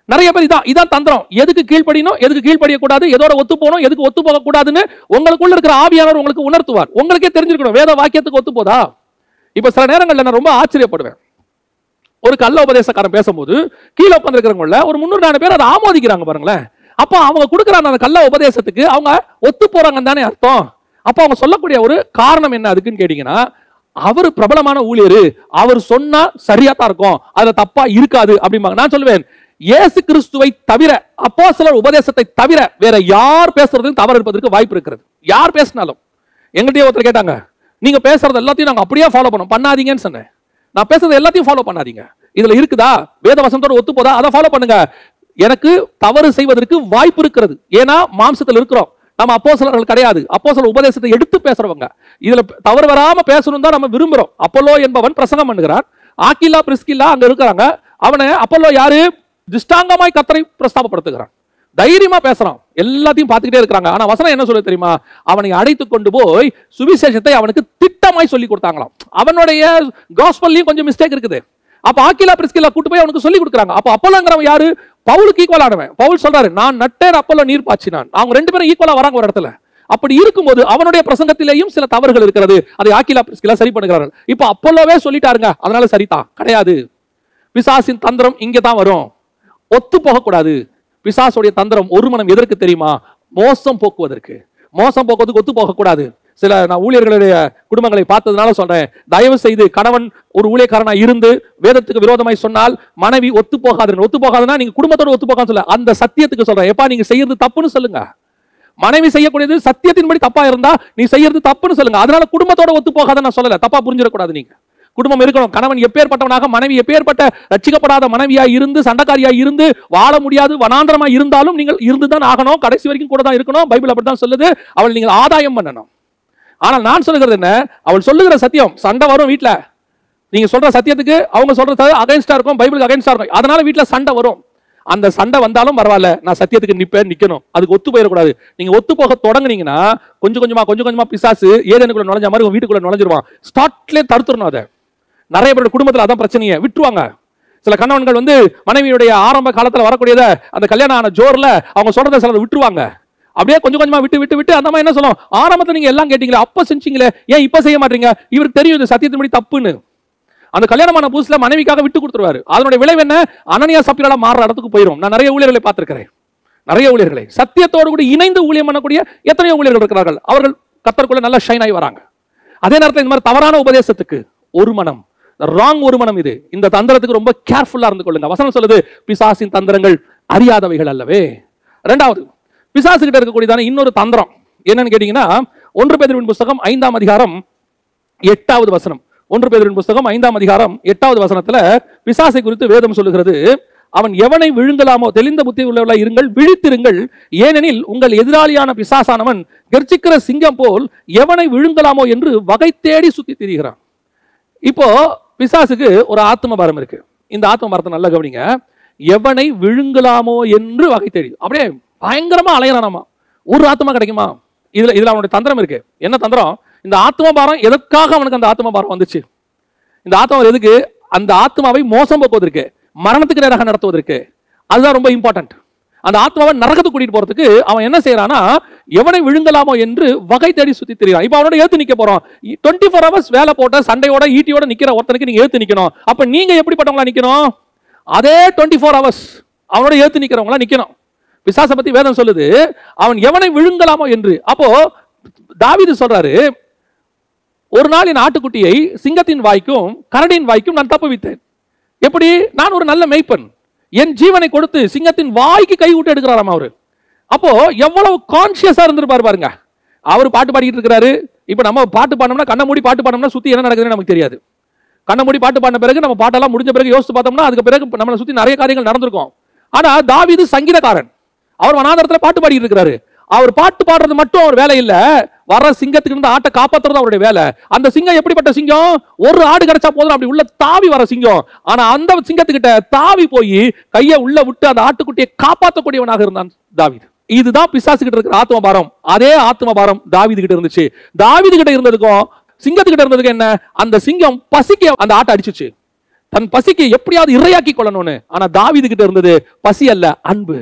நிறைய பேர் இதான் தந்திரம். எதுக்கு கீழ்ப்படியணும், எதுக்கு கீழ்ப்படியக்கூடாது, எதோட ஒத்து போகணும், எதுக்கு ஒத்து போக கூடாதுன்னு உங்களுக்குள்ள இருக்கிற ஆவியானவர் உங்களுக்கு உணர்த்துவார். உங்களுக்கே தெரிஞ்சிருக்கணும் வேத வாக்கியத்துக்கு ஒத்து போதா. இப்ப சில நேரங்கள்ல நான் ரொம்ப ஆச்சரியப்படுவேன். ஒரு கள்ள உபதேசக்காரன் பேசும்போது கீழே உட்கார்ந்திருக்கிறவங்கள ஒரு 300 பேர் அதை ஆமோதிக்கிறாங்க பாருங்களேன். அப்ப அவங்க கொடுக்குற அந்த கள்ள உபதேசத்துக்கு அவங்க ஒத்து போறாங்கன்னு தானே அர்த்தம். அப்ப அவங்க சொல்லக்கூடிய ஒரு காரணம் என்ன அதுக்குன்னு கேட்டீங்கன்னா, அவர் பிரபலமான ஊழியர், அவர் சொன்னா சரியா தான் இருக்கும், அதுல தப்பா இருக்காது அப்படிம்பாங்க. நான் சொல்லுவேன், இயேசு கிறிஸ்துவை தவிர, அப்போஸ்தலர் உபதேசத்தை தவிர வேற யார் பேசுறதும் தவறு இருப்பதற்கு வாய்ப்பு இருக்கிறது. யார் பேசினாலும். எங்கிட்டே ஒருத்தர் கேட்டாங்க, நீங்க பேசுறது எல்லாத்தையும் நாங்க அப்படியே ஃபாலோ பண்ணாதீங்கன்னு சொன்னேன். நான் பேசுறது எல்லாத்தையும் ஃபாலோ பண்ணாதீங்க, இதுல இருக்குதா வேத வசனத்தோட ஒத்து போதா அதை ஃபாலோ பண்ணுங்க. எனக்கு தவறு செய்வதற்கு வாய்ப்பு இருக்கிறது, ஏன்னா மாம்சத்தில் இருக்கிறோம், நம்ம அப்போஸ்தலர்கள் கிடையாது. அப்போஸ்தலர் உபதேசத்தை எடுத்து பேசுறவங்க, இதுல தவறு வராம பேசணும் தான் நம்ம விரும்புறோம். அப்போலோ என்பவன் பிரசங்கம் பண்ணுகிறான், ஆக்கிலா பிரிஸ்கில்லா அங்க இருக்கிறாங்க, அவனை அப்போலோ யாரு திஷ்டாங்கமாய் கர்த்தரை பிரஸ்தாபப்படுத்துகிறான், தைரியமா பேசுறான், எல்லாத்தையும் பார்த்துக்கிட்டே இருக்கிறாங்க. ஆனா வசனம் என்ன சொல்ல தெரியுமா? அவனை அழைத்து கொண்டு போய் சுவிசேஷத்தை அவனுக்கு திட்டமாய் சொல்லி கொடுத்தாங்களாம். அவனுடைய காஸ்பல்லையும் கொஞ்சம் மிஸ்டேக் இருக்குது. அப்ப ஆக்கிலா பிரிஸ்கில்லா கூட்டு போய் அவனுக்கு சொல்லி கொடுக்குறாங்க. அப்ப அப்போலோங்கிறவன் யாரு? பவுலுக்கு ஈக்குவல் ஆனவன். பவுல் சொல்றாரு, நான் நட்டேன், அப்போலோ நீர் பாய்ச்சினான். அவங்க ரெண்டு பேரும் ஈக்குவலா வராங்க ஒரு இடத்துல. அப்படி இருக்கும்போது அவனுடைய பிரசங்கத்திலேயும் சில தவறுகள் இருக்கிறது, அதை ஆக்கிலா பிரிஸ்கில்லா சரி பண்ணுகிறார்கள். இப்ப அப்போலோவே சொல்லிட்டாருங்க, அதனால சரிதான் கிடையாது. பிசாசின் தந்திரம் இங்கே தான் வரும், ஒத்து போகக்கூடாது. பிசாசுடைய தந்திரம் ஒரு மனம் எதற்கு தெரியுமா? மோசம் போக்குவதற்கு. மோசம் போக்குவதற்கு ஒத்து போகக்கூடாது. சில நான் ஊழியர்களுடைய குடும்பங்களை பார்த்ததுனால சொல்றேன், தயவு செய்து கணவன் ஒரு ஊழியக்காரனா இருந்து வேதத்துக்கு விரோதமாய் சொன்னால் மனைவி ஒத்து போகாதுன்னா நீங்க குடும்பத்தோட ஒத்து போகாதுன்னு சொல்ல, அந்த சத்தியத்துக்கு சொல்றேன், எப்பா நீங்க செய்யறது தப்புன்னு சொல்லுங்க. மனைவி செய்யக்கூடியது சத்தியத்தின்படி தப்பா இருந்தா நீ செய்யறது தப்புன்னு சொல்லுங்க. அதனால குடும்பத்தோட ஒத்து போகாத நான் சொல்லல, தப்பா புரிஞ்சிடக்கூடாது. நீங்க குடும்பம் இருக்கணும், கணவன் எப்பேற்பட்டவனாக, மனைவி எப்பேற்பட்ட ரட்சிக்கப்படாத மனைவியா இருந்து சண்டைக்காரியா இருந்து வாழ முடியாது வனாந்திரமா இருந்தாலும் நீங்கள் இருந்துதான் ஆகணும், கடைசி வரைக்கும் கூட தான் இருக்கணும். பைபிள் அப்படித்தான் சொல்லுது. அவள் நீங்கள் ஆதாயம் பண்ணணும். ஆனால் நான் சொல்லுகிறது என்ன? அவள் சொல்லுகிற சத்தியம், சண்டை வரும் வீட்டுல, நீங்க சொல்ற சத்தியத்துக்கு அவங்க சொல்றது அகைன்ஸ்டா இருக்கும், பைபிளுக்கு அகைன்ஸ்டா இருக்கும், அதனால வீட்டுல சண்டை வரும். அந்த சண்டை வந்தாலும் பரவாயில்ல, நான் சத்தியத்துக்கு நிக்கணும், அதுக்கு ஒத்து போயிடக்கூடாது. நீங்க ஒத்து போக தொடங்குனீங்கன்னா கொஞ்சம் கொஞ்சமா பிசாசு ஏதேனுக்குள்ள நுழைஞ்ச மாதிரி வீட்டுக்குள்ள நுழைஞ்சிருவான். ஸ்டார்ட்ல தடுத்துடணும். அதை நிறைய பேருடைய குடும்பத்தில் அதான் பிரச்சனையை விட்டுருவாங்க. சில கணவன்கள் மனைவியுடைய ஆரம்ப காலத்தில் வரக்கூடியத அந்த கல்யாணம் ஆன ஜோர்ல அவங்க சொல்றதை சிலதை விட்டுருவாங்க. அப்படியே கொஞ்சம் கொஞ்சமா விட்டு அந்த மாதிரி என்ன சொல்லும், ஆரம்பத்தில் நீங்க எல்லாம் கேட்டீங்களே, அப்ப செஞ்சீங்களே, ஏன் இப்ப செய்ய மாட்டீங்க? இவருக்கு தெரியும் இது சத்தியத்தின்படி தப்புன்னு. அந்த கல்யாணமான புதுசுல மனைவிக்காக விட்டு கொடுத்துருவாரு. அதனுடைய விளைவு என்ன? அனனியா சப்பீராளா மாறுற இடத்துக்கு போயிடும். நான் நிறைய ஊழியர்களை பார்த்திருக்கிறேன், நிறைய ஊழியர்களை சத்தியத்தோடு கூட இணைந்து ஊழியம் பண்ணக்கூடிய எத்தனையோ ஊழியர்கள் இருக்கிறார்கள். அவர்கள் கர்த்தருக்குள்ள நல்லா ஷைன் ஆகி வராங்க. அதே நேரத்தில் இந்த மாதிரி தவறான உபதேசத்துக்கு ஒரு மனம், ராங் ஒரு மனம், இது இந்த தந்திரத்துக்கு ரொம்ப கேர்ஃபுல்லா இருந்து கொள்ளுங்க. வசனம் சொல்லுது, பிசாசின் தந்திரங்கள் அறியாதவைகள் அல்லவே. இரண்டாவது, பிசாசு கிட்ட இருக்கக்கூடியதான இன்னொரு தந்திரம் என்னன்னு கேட்டீங்கன்னா, 1 பேதுருவின் புத்தகம் 5ஆம் அதிகாரம் 8வது வசனம். 1 பேதுருவின் புத்தகம் 5ஆம் அதிகாரம் 8வது வசனத்துல பிசாசை குறித்து வேதம் சொல்லுகிறது, அவன் எவனை விழுங்கலாமோ தெளிந்த புத்தி உள்ளவர்களாய் இருங்கள், விழித்திருங்கள், ஏனெனில் உங்கள் எதிராளியான பிசாசானவன் கர்ச்சிக்கிற சிங்கம் போல் எவனை விழுங்கலாமோ என்று வகை தேடி சுத்தி திரிகிறான். இப்போ பிசாசுக்கு ஒரு ஆத்ம பாரம் இருக்கு. இந்த ஆத்ம பாரத்தை நல்லா கவனிங்க. எவனை விழுங்கலாமோ என்று வகை தேடி அப்படியே பயங்கரமா அலையறானாமா. ஒரு ஆத்மா கிடைக்குமா? இதுல அவனுடைய தந்திரம் இருக்கு. என்ன தந்திரம்? இந்த ஆத்ம பாரம் எதற்காக அவனுக்கு அந்த ஆத்ம பாரம் வந்துச்சு? இந்த ஆத்மா எதுக்கு? அந்த ஆத்மாவை மோசம் போக்குவதற்கு, மரணத்துக்கு நேராக நடத்துவதற்கு. அதுதான் ரொம்ப இம்பார்ட்டன்ட். அந்த ஆத்மாவை நரகத்துக்கு கூட்டிட்டு போறதுக்கு அவன் என்ன செய்யறானா, எவனை விழுங்கலாமோ என்று வகை தேடி சுத்தி திரிகிறான். இப்ப அவனோட ஏத்து நிக்க போறோம். 24 hours வேலை போட்ட சண்டையோட ஈட்டியோட நிக்கிற ஒருத்தனுக்கு நீங்க ஏத்து நிக்கணும். அப்ப நீங்க எப்படிப்பட்டவங்களா நிக்கணும்? அதே 24 hours அவனோட ஏத்து நிக்கிறவங்களா நிக்கணும். பிசாசை பத்தி வேதம் சொல்லுது, அவன் எவனை விழுங்கலாமோ என்று. அப்போ தாவீது சொல்றாரு, ஒரு நாள் என் ஆட்டுக்குட்டியை சிங்கத்தின் வாய்க்கும் கரடியின் வாய்க்கும் நான் தப்புவித்தேன். எப்படி? நான் ஒரு நல்ல மேய்ப்பன், என் ஜீவனை கொடுத்து சிங்கத்தின் வாய்க்கு கை விட்டு எடுக்கிறாராம் அவரு. அப்போ எவ்வளவு கான்சியஸா இருந்திருப்பாரு பாருங்க. அவர் பாட்டு பாடிட்டு இருக்கிறாரு. இப்ப நம்ம பாட்டு பாடணும்னா, கண்ண மூடி பாட்டு பாடணும்னா சுத்தி என்ன நடக்குதுன்னு நமக்கு தெரியாது. கண்ண மூடி பாட்டு பாடின பிறகு நம்ம பாட்டெல்லாம் முடிஞ்ச பிறகு யோசிச்சு பார்த்தோம்னா அதுக்கு பிறகு நம்மளை சுத்தி நிறைய காரியங்கள் நடந்திருக்கும். ஆனா தாவீது சங்கீதக்காரன், அவர் வனாந்தரத்துல பாட்டு பாடிட்டு இருக்கிறாரு. அவர் பாட்டு பாடுறது மட்டும் அவர் வேலை இல்ல, வர சிங்கத்துக்கு இருந்து ஆட்டை காப்பாத்துறது அவருடைய வேலை. அந்த சிங்கம் எப்படிப்பட்ட சிங்கம்? ஒரு ஆடு கிடைச்சா போதும் அப்படி உள்ள தாவி வர சிங்கம். ஆனா அந்த சிங்கத்துக்கிட்ட தாவி போய் கையை உள்ள விட்டு அந்த ஆட்டுக்குட்டியை காப்பாற்றக்கூடியவனாக இருந்தான் தாவீது. இதுதான் பிசாசு கிட்ட இருக்கிற ஆத்ம பாரம். அதே ஆத்ம பாரம் தாவீது கிட்ட இருந்துச்சு. தாவீது கிட்ட இருந்ததுக்கும் சிங்கத்துக்கிட்ட இருந்ததுக்கு என்ன? அந்த சிங்கம் பசிக்கு அந்த ஆட்டை அடிச்சுச்சு, தன் பசிக்கு எப்படியாவது இரையாக்கி கொள்ளணும்னு. ஆனா தாவீது கிட்ட இருந்தது பசி அல்ல, அன்பு.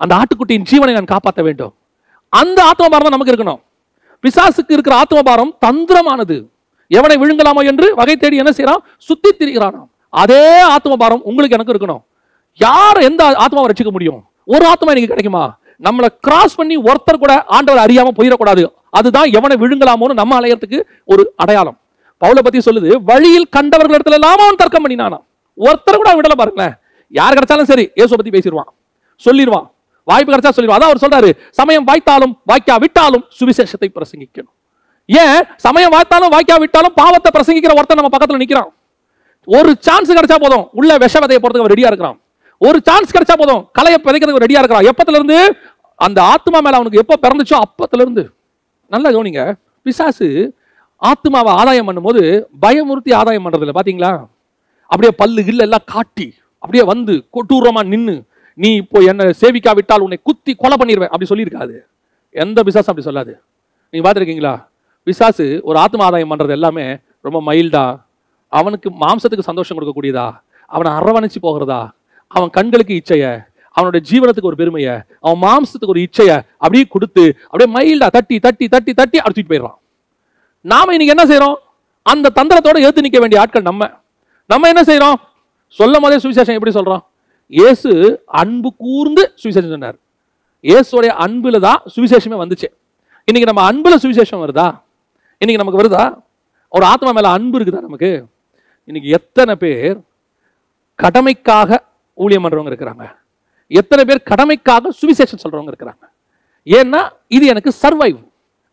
அந்த ஆட்டுக்குட்டியின் ஜீவனை நான் காப்பாற்ற வேண்டும். அந்த ஆத்ம பாரம் தான் நமக்கு இருக்கணும். பிசாசுக்கு இருக்கிற ஆத்ம பாரம் தந்திரமானது. எவனை விழுங்கலாமோ என்று வகை தேடி என்ன செய்யறான்? சுத்தி திரிகிறான். அதே ஆத்ம பாரம் உங்களுக்கு எனக்கு இருக்கணும். யார் எந்த ஆத்மாவை ரட்சிக்க முடியும்? ஒரு ஆத்மா எனக்கு கிடைக்குமா? நம்மளை கிராஸ் பண்ணி ஒருத்தர் கூட ஆண்டவர் அறியாம போயிடக்கூடாது. அதுதான் எவனை விழுங்கலாமோன்னு நம்ம அலையறதுக்கு ஒரு அடையாளம். பவுலை பத்தி சொல்லுது, வழியில் கண்டவர்கள் இடத்துல எல்லாம் அவன் தர்க்கம் பண்ணினானா. ஒருத்தர் கூட விடல பாருங்களேன். யார் கிடைச்சாலும் சரி இயேசுவை பத்தி பேசிடுவான், சொல்லிடுவான். வாய்ப்பு கிடைச்சா சொல்லிடுவான். அதான் அவர் சொல்றாரு, சமயம் வாய்த்தாலும் வாய்க்கா விட்டாலும் சுவிசேஷத்தை பிரசங்கிக்கணும். ஏன்? சமயம் வாய்த்தாலும் வாய்க்கா விட்டாலும் பாவத்தை பிரசங்கிக்கிற ஒருத்தர் நம்ம பக்கத்துல நிக்கிறான். ஒரு சான்ஸ் கிடைச்சா போதும் உள்ள விஷ விதையை போறதுக்கு ரெடியா இருக்கிறான். ஒரு சான்ஸ் கிடைச்சா போதும் கலையை பிதைக்கிறதுக்கு ரெடியா இருக்கிறான். எப்பத்துல இருந்து? அந்த ஆத்மா மேல அவனுக்கு எப்ப பிறந்துச்சோ அப்பத்துல இருந்து. நல்லா கவனிங்க. பிசாசு ஆத்மாவை ஆதாயம் பண்ணும்போது பயமுறுத்தி ஆதாயம் பண்றது இல்லை. பாத்தீங்களா? அப்படியே பல்லு கில்ல எல்லாம் காட்டி அப்படியே வந்து கொட்டூரமா நின்னு, நீ இப்போ என்ன சேவிக்கா விட்டால் உன்னை குத்தி கொலை பண்ணிடுவேன் அப்படி சொல்லியிருக்காது. எந்த பிசாசும் அப்படி சொல்லாது. நீங்க பார்த்துருக்கீங்களா? பிசாசு ஒரு ஆத்ம ஆதாயம் பண்றது எல்லாமே ரொம்ப மைல்டா, அவனுக்கு மாம்சத்துக்கு சந்தோஷம் கொடுக்கக்கூடியதா, அவனை அரவணைச்சு போகிறதா, அவன் கண்களுக்கு இச்சைய, அவனுடைய ஜீவனத்துக்கு ஒரு பெருமையை, அவன் மாம்சத்துக்கு ஒரு இச்சைய அப்படியே கொடுத்து அப்படியே மைல்டா தட்டி தட்டி தட்டி தட்டி அடிச்சுட்டு போயிடுறான். நாம இன்னைக்கு என்ன செய்யறோம்? அந்த தந்திரத்தோட ஏத்து நிக்க வேண்டிய ஆட்கள் நம்ம என்ன செய்யறோம்? சொல்லும் போதே சுவிசேஷம் எப்படி சொல்றோம்? இயேசு அன்பு கூர்ந்து சுவிசேஷம் சொன்னார். இயேசுடைய அன்புல தான் சுவிசேஷமே வந்துச்சு. இன்னைக்கு நம்ம அன்புல சுவிசேஷம் வருதா? இன்னைக்கு நமக்கு வருதா? ஒரு ஆத்மா மேல அன்பு இருக்குதா நமக்கு? இன்னைக்கு எத்தனை பேர் கடமைக்காக ஊழியம் பண்றவங்க இருக்கிறாங்க, எத்தனை பேர் கடமைக்காக சுவிசேஷம் சொல்றவங்க இருக்கிறாங்க. ஏன்னா இது எனக்கு சர்வைவ்,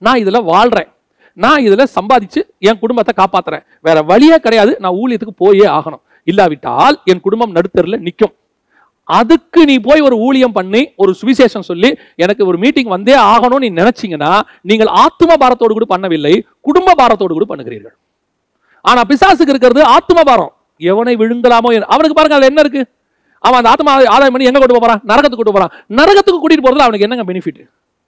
நான் இதுல வாழ்றேன், நான் இதுல சம்பாதிச்சு என் குடும்பத்தை காப்பாத்துறேன், வேற வழியே கிடையாது, நான் ஊழியத்துக்கு போயே ஆகணும், இல்லாவிட்டால் என் குடும்பம் நடுத்தருல நிற்கும். அதுக்கு நீ போய் ஒரு ஊழியம் பண்ணி ஒரு சுவிசேஷம் சொல்லி எனக்கு ஒரு மீட்டிங் வந்தே ஆகணும்னு நீ நினைச்சீங்கன்னா நீங்கள் ஆத்ம பாரத்தோடு கூட பண்ணவில்லை, குடும்ப பாரத்தோடு கூட பண்ணுகிறீர்கள். ஆனா பிசாசுக்கு இருக்கிறது ஆத்ம பாரம். எவனை விழுங்கலாமோ, அவனுக்கு பாருங்க அதுல என்ன இருக்கு? அவன் அந்த ஆத்மா ஆதாயம் பண்ணி எங்க கொண்டு போறான்? நரகத்துக்கு கூட்டு போறான். நரகத்துக்கு கூட்டிட்டு போறதுல அவனுக்கு என்னங்க பெனிஃபிட்?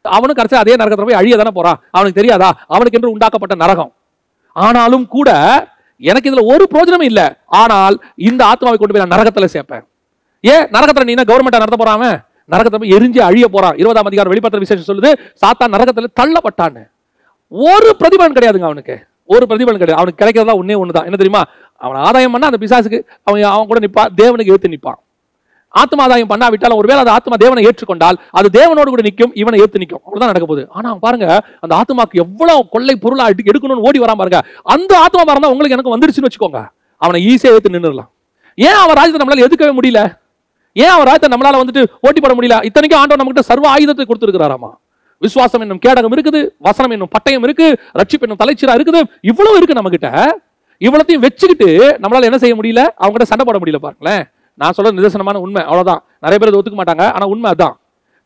அவனுக்கு கடைசி அதே நரகத்துல போய் அழிய தானே போறான். அவனுக்கு தெரியாதா அவனுக்கு என்று உண்டாக்கப்பட்ட நரகம்? ஆனாலும் கூட எனக்கு இதுல ஒரு பிரயோஜனமும் இல்லை. ஆனால் இந்த ஆத்மாவை கொண்டு போய் நான் நரகத்துல சேர்ப்பேன். ஏன் நரகத்துல? நீ என்ன கவர்மெண்ட் நடத்த போறாம? நரகத்துல போய் எரிஞ்சு அழிய போறான். 20ஆம் அதிகாரம் வெளிப்படுத்தல் விசேஷம் சொல்லுது, சாத்தான் நரகத்துல தள்ளப்பட்டான்னு. ஒரு பிரதிபலன் கிடையாதுங்க அவனுக்கு, ஒரு பிரதிபலன் கிடையாது. அவனுக்கு கிடைக்கிறதா ஒன்னே ஒண்ணுதான். என்ன தெரியுமா? அவன் ஆதாயம் பண்ணா அந்த பிசாசுக்கு அவன் கூட நிப்பான், தேவனுக்கு ஏத்து நிப்பான். ஆத்மா ஆதாயம் பண்ணாவிட்டாலும் ஒருவேளை அந்த ஆத்மா தேவனை ஏற்றுக்கொண்டால் அது தேவனோடு கூட நிற்கும், இவனை ஏத்து நிற்கும். அவ்வளவுதான் நடக்க போகுது. ஆனா பாருங்க, அந்த ஆத்மாக்கு எவ்வளவு கொள்ளை பொருளா எடுக்கணும்னு ஓடி வராம பாருங்க. அந்த ஆத்மா பாருங்க உங்களுக்கு எனக்கு வந்துருச்சுன்னு வச்சுக்கோங்க, அவனை ஈஸியா ஏத்து நின்றுடலாம். ஏன் அவன் ராஜ்யத்தை நம்மளால எதுக்கவே முடியல? ஏன் அவன் ராஜ்யத்தை நம்மளால வந்துட்டு போட்டி போட முடியல? இத்தனைக்கும் ஆண்டவர் நம்மகிட்ட சர்வ ஆயுதத்தை கொடுத்திருக்கிறாராமா. விசுவாசம் என்னும் கேடகம் இருக்குது, வசனம் என்னும் பட்டயம் இருக்கு, ரட்சிப்பு என்னும் தலைச்சீரா இருக்குது, இவ்வளவு இருக்கு நம்ம கிட்ட. இவ்வளத்தையும் வச்சுக்கிட்டு நம்மளால என்ன செய்ய முடியல? அவங்ககிட்ட சண்டை போட முடியல. பாருங்களேன், நான் சொல்றது நிதர்சனமான உண்மை, அவ்வளவுதான். நிறைய பேர் ஒத்துக்க மாட்டாங்க, ஆனா உண்மை அதான்.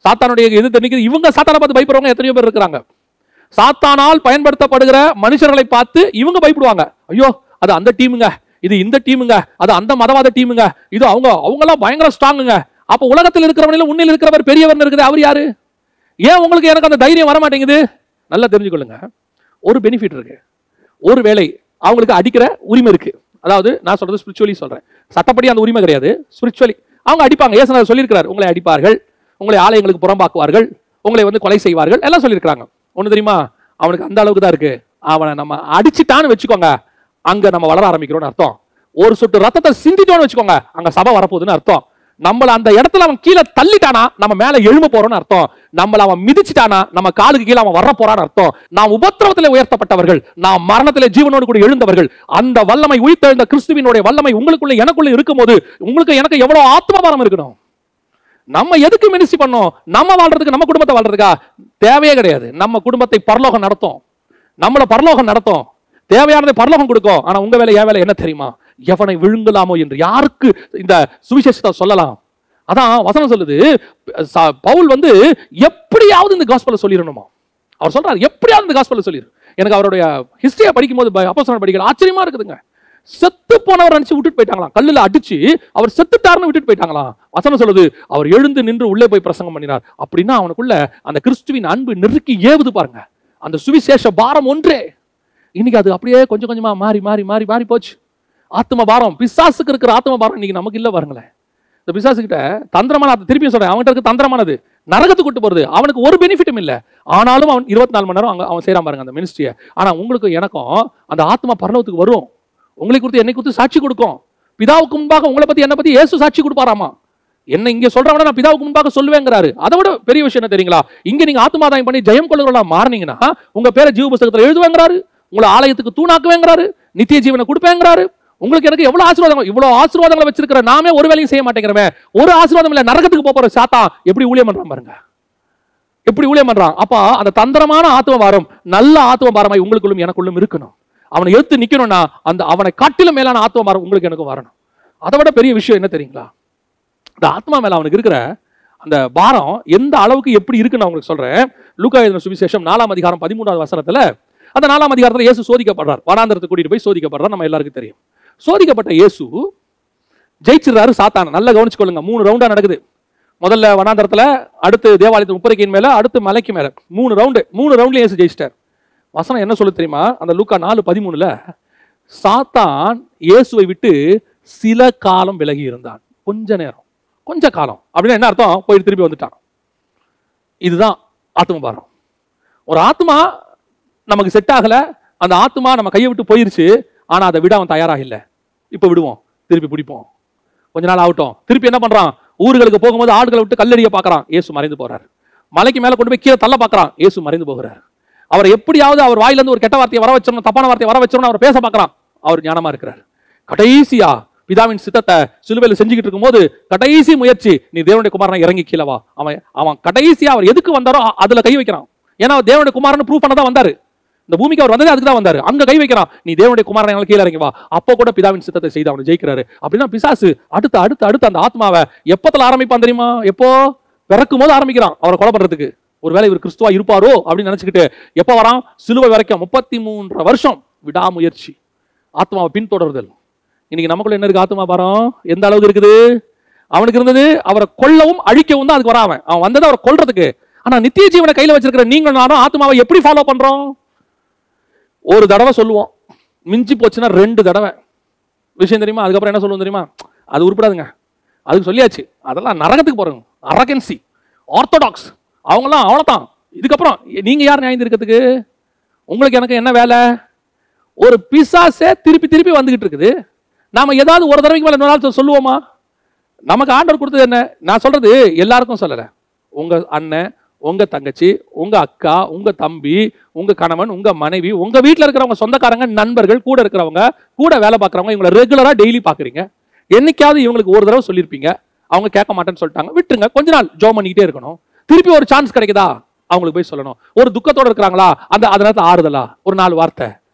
சாத்தானுடைய எதிர்த்து நிற்கிறது. இவங்க சாத்தானை பார்த்து பயப்படுறவங்க எத்தனையோ பேர் இருக்கிறாங்க. சாத்தானால் பயன்படுத்தப்படுகிற மனுஷர்களை பார்த்து இவங்க பயப்படுவாங்க. ஐயோ, அது அந்த டீமுங்க, இது இந்த டீமுங்க, அது அந்த மதவாத டீமுங்க, இது அவங்கெல்லாம் பயங்கர ஸ்ட்ராங்குங்க. அப்ப உலகத்தில் இருக்கிறவனில உன்னில் இருக்கிறவர் பெரியவர் இருக்குது. அவர் யாரு? ஏன் உங்களுக்கு எனக்கு அந்த தைரியம் வர மாட்டேங்குது? நல்லா தெரிஞ்சுக்கொள்ளுங்க. ஒரு பெனிஃபிட் இருக்கு. ஒரு வேளை அவங்களுக்கு அடிக்கிற உரிமை இருக்கு. அதாவது நான் சொல்றது ஸ்பிரிச்சுவலி சொல்றேன். சட்டப்படி அந்த உரிமை கிடையாது. ஸ்பிரிச்சுவலி அவங்க அடிப்பாங்க. இயேசு சொல்லியிருக்கிறார், உங்களை அடிப்பார்கள், உங்களை ஆலயங்களுக்கு புறம்பாக்குவார்கள், உங்களை கொலை செய்வார்கள், எல்லாம் சொல்லியிருக்காங்க. ஒண்ணு தெரியுமா? அவனுக்கு அந்த அளவுக்கு தான் இருக்கு. அவனை நம்ம அடிச்சுட்டான்னு வச்சுக்கோங்க, அங்க நம்ம வளர ஆரம்பிக்கிறோம்னு அர்த்தம். ஒரு சொட்டு ரத்தத்தை சிந்திட்டோன்னு வச்சுக்கோங்க, அங்க சபை வரப்போகுதுன்னு அர்த்தம். நம்மள அந்த இடத்துல அவன் கீழே தள்ளிட்டானா நம்ம மேல எழும்ப போறோம்னு அர்த்தம். நம்மள அவன் மிதிச்சிட்டானா நம்ம காலுக்கு கீழே அவன் வர போறான்னு அர்த்தம். நாம் உபத்திரவத்திலே உயர்த்தப்பட்டவர்கள், நாம் மரணத்திலே ஜீவனோடு கூட எழுந்தவர்கள். அந்த வல்லமை, உயிர்த்தெழுந்த கிறிஸ்துவினுடைய வல்லமை உங்களுக்குள்ள எனக்குள்ள இருக்கும்போது உங்களுக்கு எனக்கு எவ்வளவு ஆத்மபாரம் இருக்கணும். நம்ம எதுக்கு மினிஸ்ட்ரி பண்ணோம்? நம்ம வாழ்றதுக்கு, நம்ம குடும்பத்தை வாழ்றதுக்கா? தேவையே கிடையாது. நம்ம குடும்பத்தை பரலோகம் நடத்தும், நம்மள பரலோகம் நடத்தும், தேவையானதை பரலோகம் கொடுக்கும். ஆனா உங்க வேலை, என் வேலை என்ன தெரியுமா? எவனை விழுங்கலாமோ என்று யாருக்கு இந்த சுவிசேஷத்தை சொல்லலாம். அதான் வசனம் சொல்லுது. பவுல் எப்படியாவது இந்த காஸ்பலை சொல்லிடணுமா? அவர் சொல்றாரு, எப்படியாவது இந்த காஸ்பலை சொல்லிடு. எனக்கு அவருடைய ஹிஸ்டரியை படிக்கும் போது, அப்போஸ்தலர் படிக்கிற ஆச்சரியமா இருக்குதுங்க. செத்து போனவர் நினைச்சு விட்டுட்டு போயிட்டாங்களாம். கல்லுல அடிச்சு அவர் செத்துட்டாருன்னு விட்டுட்டு போயிட்டாங்களாம். வசனம் சொல்லுது, அவர் எழுந்து நின்று உள்ளே போய் பிரசங்கம் பண்ணினார். அப்படின்னா அவனுக்குள்ள அந்த கிறிஸ்துவின் அன்பு நெருக்கி ஏவுது பாருங்க. அந்த சுவிசேஷ பாரம் ஒன்றே. இன்னைக்கு அது அப்படியே கொஞ்சம் கொஞ்சமா மாறி மாறி மாறி மாறி போச்சு. ஆத்ம பாரம், பிசாசுக்கு இருக்கிற ஆத்ம பாரம் இன்னைக்கு நமக்கு இல்ல பாருங்களேன். இந்த பிசாசுகிட்ட தந்திரமான, திருப்பியும் சொல்றேன், அவன்கிட்ட இருக்க தந்திரமானது நரகத்துக்கு கூட்டு போறது. அவனுக்கு ஒரு பெனிஃபிட்டும் இல்ல. ஆனாலும் அவன் 24 மணி நேரம் அவன் செய்யறான் பாருங்க அந்த மினிஸ்ட்ரியை. ஆனா உங்களுக்கு எனக்கும் அந்த ஆத்மா பரலோகத்துக்கு வரும். உங்களை குறித்து என்னை குறித்து சாட்சி கொடுக்கும். பிதாவுக்கு முன்பாக உங்களை பத்தி என்னை பத்தி இயேசு சாட்சி கொடுப்பாராமா. என்ன இங்க சொல்றவன நான் பிதாவுக்கு முன்பாக சொல்லுவேங்கிறாரு. அதை விட பெரிய விஷயம் என்ன தெரியுங்களா? இங்க நீங்க ஆத்மாதாயம் பண்ணி ஜெயம் கொள்ளுகிறவங்களா மாறினீங்கன்னா உங்க பேரை ஜீவ புஸ்தகத்துல எழுதுவேங்கிறாரு, உங்களை ஆலயத்துக்கு தூணாக்குவேங்கிறாரு, நித்திய ஜீவனை கொடுப்பேங்கிறாரு. உங்களுக்கு எனக்கு எவ்வளவு ஆசீர்வாதம், இவ்வளவு ஆசீர்வாதங்களை வச்சிருக்கிற நாமே ஒரு வேலையும் செய்ய மாட்டேங்கிறமே. ஒரு ஆசீர்வாதம் இல்ல, நரகத்துக்கு போற சாத்தான் எப்படி ஊழியம் பண்றான் பாருங்க, எப்படி ஊழியம் பண்றான். அப்ப அந்த தந்திரமான ஆத்ம பாரம் நல்ல ஆத்ம பாரமாய் உங்களுக்குள்ளும் எனக்குள்ளும் இருக்கணும். அவனை எடுத்து நிக்கணும்னா அந்த அவனை காட்டிலும் மேலான ஆத்ம பாரம் உங்களுக்கு எனக்கும் வரணும். அதை விட பெரிய விஷயம் என்ன தெரியுங்களா? இந்த ஆத்மா மேல அவனுக்கு இருக்கிற அந்த பாரம் எந்த அளவுக்கு எப்படி இருக்குன்னு உங்களுக்கு சொல்றேன். லூக்கா எழுதின சுவிசேஷம் 4ஆம் அதிகாரம் 13வது வசனத்துல, அந்த 4ஆம் அதிகாரத்துல இயேசு சோதிக்கப்படுறார். வனாந்தரத்துக்கு கூட்டிட்டு போய் சோதிக்கப்படுறார். நம்ம எல்லாருக்கும் தெரியும். சோதிக்கப்பட்ட இயேசு ஜெயிச்சிடறாரு சாத்தான. நல்லா கவனிச்சுக்கொள்ளுங்க. 3 ரவுண்டா நடக்குது. முதல்ல வனாந்தரத்துல, அடுத்து தேவாலயத்து முப்பரிக்கையின் மேல, அடுத்து மலைக்கு மேல. 3 ரவுண்டு. 3 ரவுண்ட்ல இயேசு ஜெயிச்சிட்டார். வசனம் என்ன சொல்லு தெரியுமா? அந்த லூக்கா 4:13ல சாத்தான் இயேசுவை விட்டு சில காலம் விலகி இருந்தான். கொஞ்ச நேரம், கொஞ்ச காலம் அப்படின்னா என்ன அர்த்தம்? போயிட்டு திருப்பி வந்துட்டான். இதுதான் ஆத்ம பாரம். ஒரு ஆத்மா நமக்கு செட் ஆகல, அந்த ஆத்மா நம்ம கையை விட்டு போயிருச்சு, ஆனா அதை விட அவன் தயாராக இல்லை. இப்ப விடுவோம், திருப்பி பிடிப்போம், கொஞ்ச நாள் ஆகட்டும். திருப்பி என்ன பண்றான்? ஊர்களுக்கு போகும்போது ஆடுகளை விட்டு கல்லடிய பாக்குறான், இயேசு மறைந்து போறார். மலைக்கு மேல கொண்டு போய் கீழே தள்ள பாக்குறான், இயேசு மறைந்து போகிறார். அவர் எப்படியாவது அவர் வாயில இருந்து ஒரு கெட்ட வார்த்தையை வர வச்சிடணும், தப்பான வார்த்தையை வர வச்சிடணும், அவர் பேச பாக்குறான். அவர் ஞானமா இருக்கிறார். கடைசியா பிதாவின் சித்தத்தை சிலுவையில் செஞ்சுக்கிட்டு இருக்கும்போது கடைசி முயற்சி, நீ தேவனுடைய குமாரனை இறங்கி கீழவா. அவன் கடைசியா அவர் எதுக்கு வந்தாரோ அதுல கை வைக்கிறான். ஏன்னா தேவனுடைய குமாரன் ப்ரூவ் பண்ண தான் வந்தாரு. இந்த பூமிக்கு அவர் வந்ததே அதுக்கு தான் வந்தாரு. அங்க கை வைக்கிறான், நீ தேவனுடைய குமாரனை கீழே இறங்கி வா. அப்போ கூட பிதாவின் சித்தத்தை செய்து அவனை ஜெயிக்கிறாரு. அப்படின்னா பிசாசு அடுத்து அடுத்து அடுத்து அந்த ஆத்மாவை எப்பத்துல ஆரம்பிப்பான் தெரியுமா? எப்போ பிறக்கும் போது ஆரம்பிக்கிறான் அவரை கொலை பண்றதுக்கு. ஒருவேளை இவர் கிறிஸ்துவா இருப்பாரோ அப்படின்னு நினைச்சுக்கிட்டு எப்ப வரான்? சிலுவை வரைக்கும் 33 வருஷம் விடாமுயற்சி, ஆத்மாவை பின்தொடர்தல். இன்னைக்கு நமக்குள்ள என்ன இருக்கு? ஆத்மா பாரம் எந்த அளவுக்கு இருக்குது? அவனுக்கு இருந்தது அவரை கொல்லவும் அழிக்கவும் தான் அதுக்கு வரான். அவன் வந்தது அவரை கொல்றதுக்கு. ஆனா நித்திய ஜீவனை கையில வச்சிருக்கிற நீங்கள் நானும் ஆத்மாவை எப்படி ஃபாலோ பண்றோம்? ஒரு தடவை சொல்லுவோம், மிஞ்சி போச்சுன்னா 2 தடவை. விஷயம் தெரியுமா? அதுக்கப்புறம் என்ன சொல்லுவோம் தெரியுமா? அது உருப்படாதுங்க, அதுக்கு சொல்லியாச்சு, அதெல்லாம் நரகத்துக்கு போறோம். அரகன்சி, ஆர்த்தோடாக்ஸ், அவங்கெல்லாம் அவ்வளவுதான். இதுக்கப்புறம் நீங்க யார் நியாயம் இருக்கிறதுக்கு? உங்களுக்கு எனக்கு என்ன வேலை? ஒரு பிசாசே திருப்பி திருப்பி வந்துகிட்டு இருக்குது. நாம ஏதாவது ஒரு தடவைக்கு மேல இன்னொரு நாள் சொல்லுவோமா? நமக்கு ஆண்டவர் கொடுத்தது என்ன? நான் சொல்றது எல்லாருக்கும் சொல்லல. உங்க அண்ணன், உங்க தங்கச்சி, உங்க அக்கா, உங்க தம்பி, உங்க கணவன், உங்க மனைவி, உங்க வீட்டில் இருக்கிறவங்க, சொந்தக்காரங்க, நண்பர்கள், கூட இருக்கிறவங்க, கூட வேலை பார்க்குறவங்க, இவங்களை ரெகுலரா டெய்லி பாக்குறீங்க. என்னைக்காவது இவங்களுக்கு ஒரு தடவை சொல்லியிருப்பீங்க, அவங்க கேட்க மாட்டேன்னு சொல்லிட்டாங்க, விட்டுருங்க. கொஞ்ச நாள் ஜோம் பண்ணிக்கிட்டே இருக்கணும். திருப்பி ஒரு சான்ஸ் கிடைக்குதா அவங்களுக்கு போய் சொல்லணும். ஒரு துக்கத்தோட இருக்கிறாங்களா, அந்த நேரத்தில் ஆறுதலா ஒரு 4 வார்த்தை.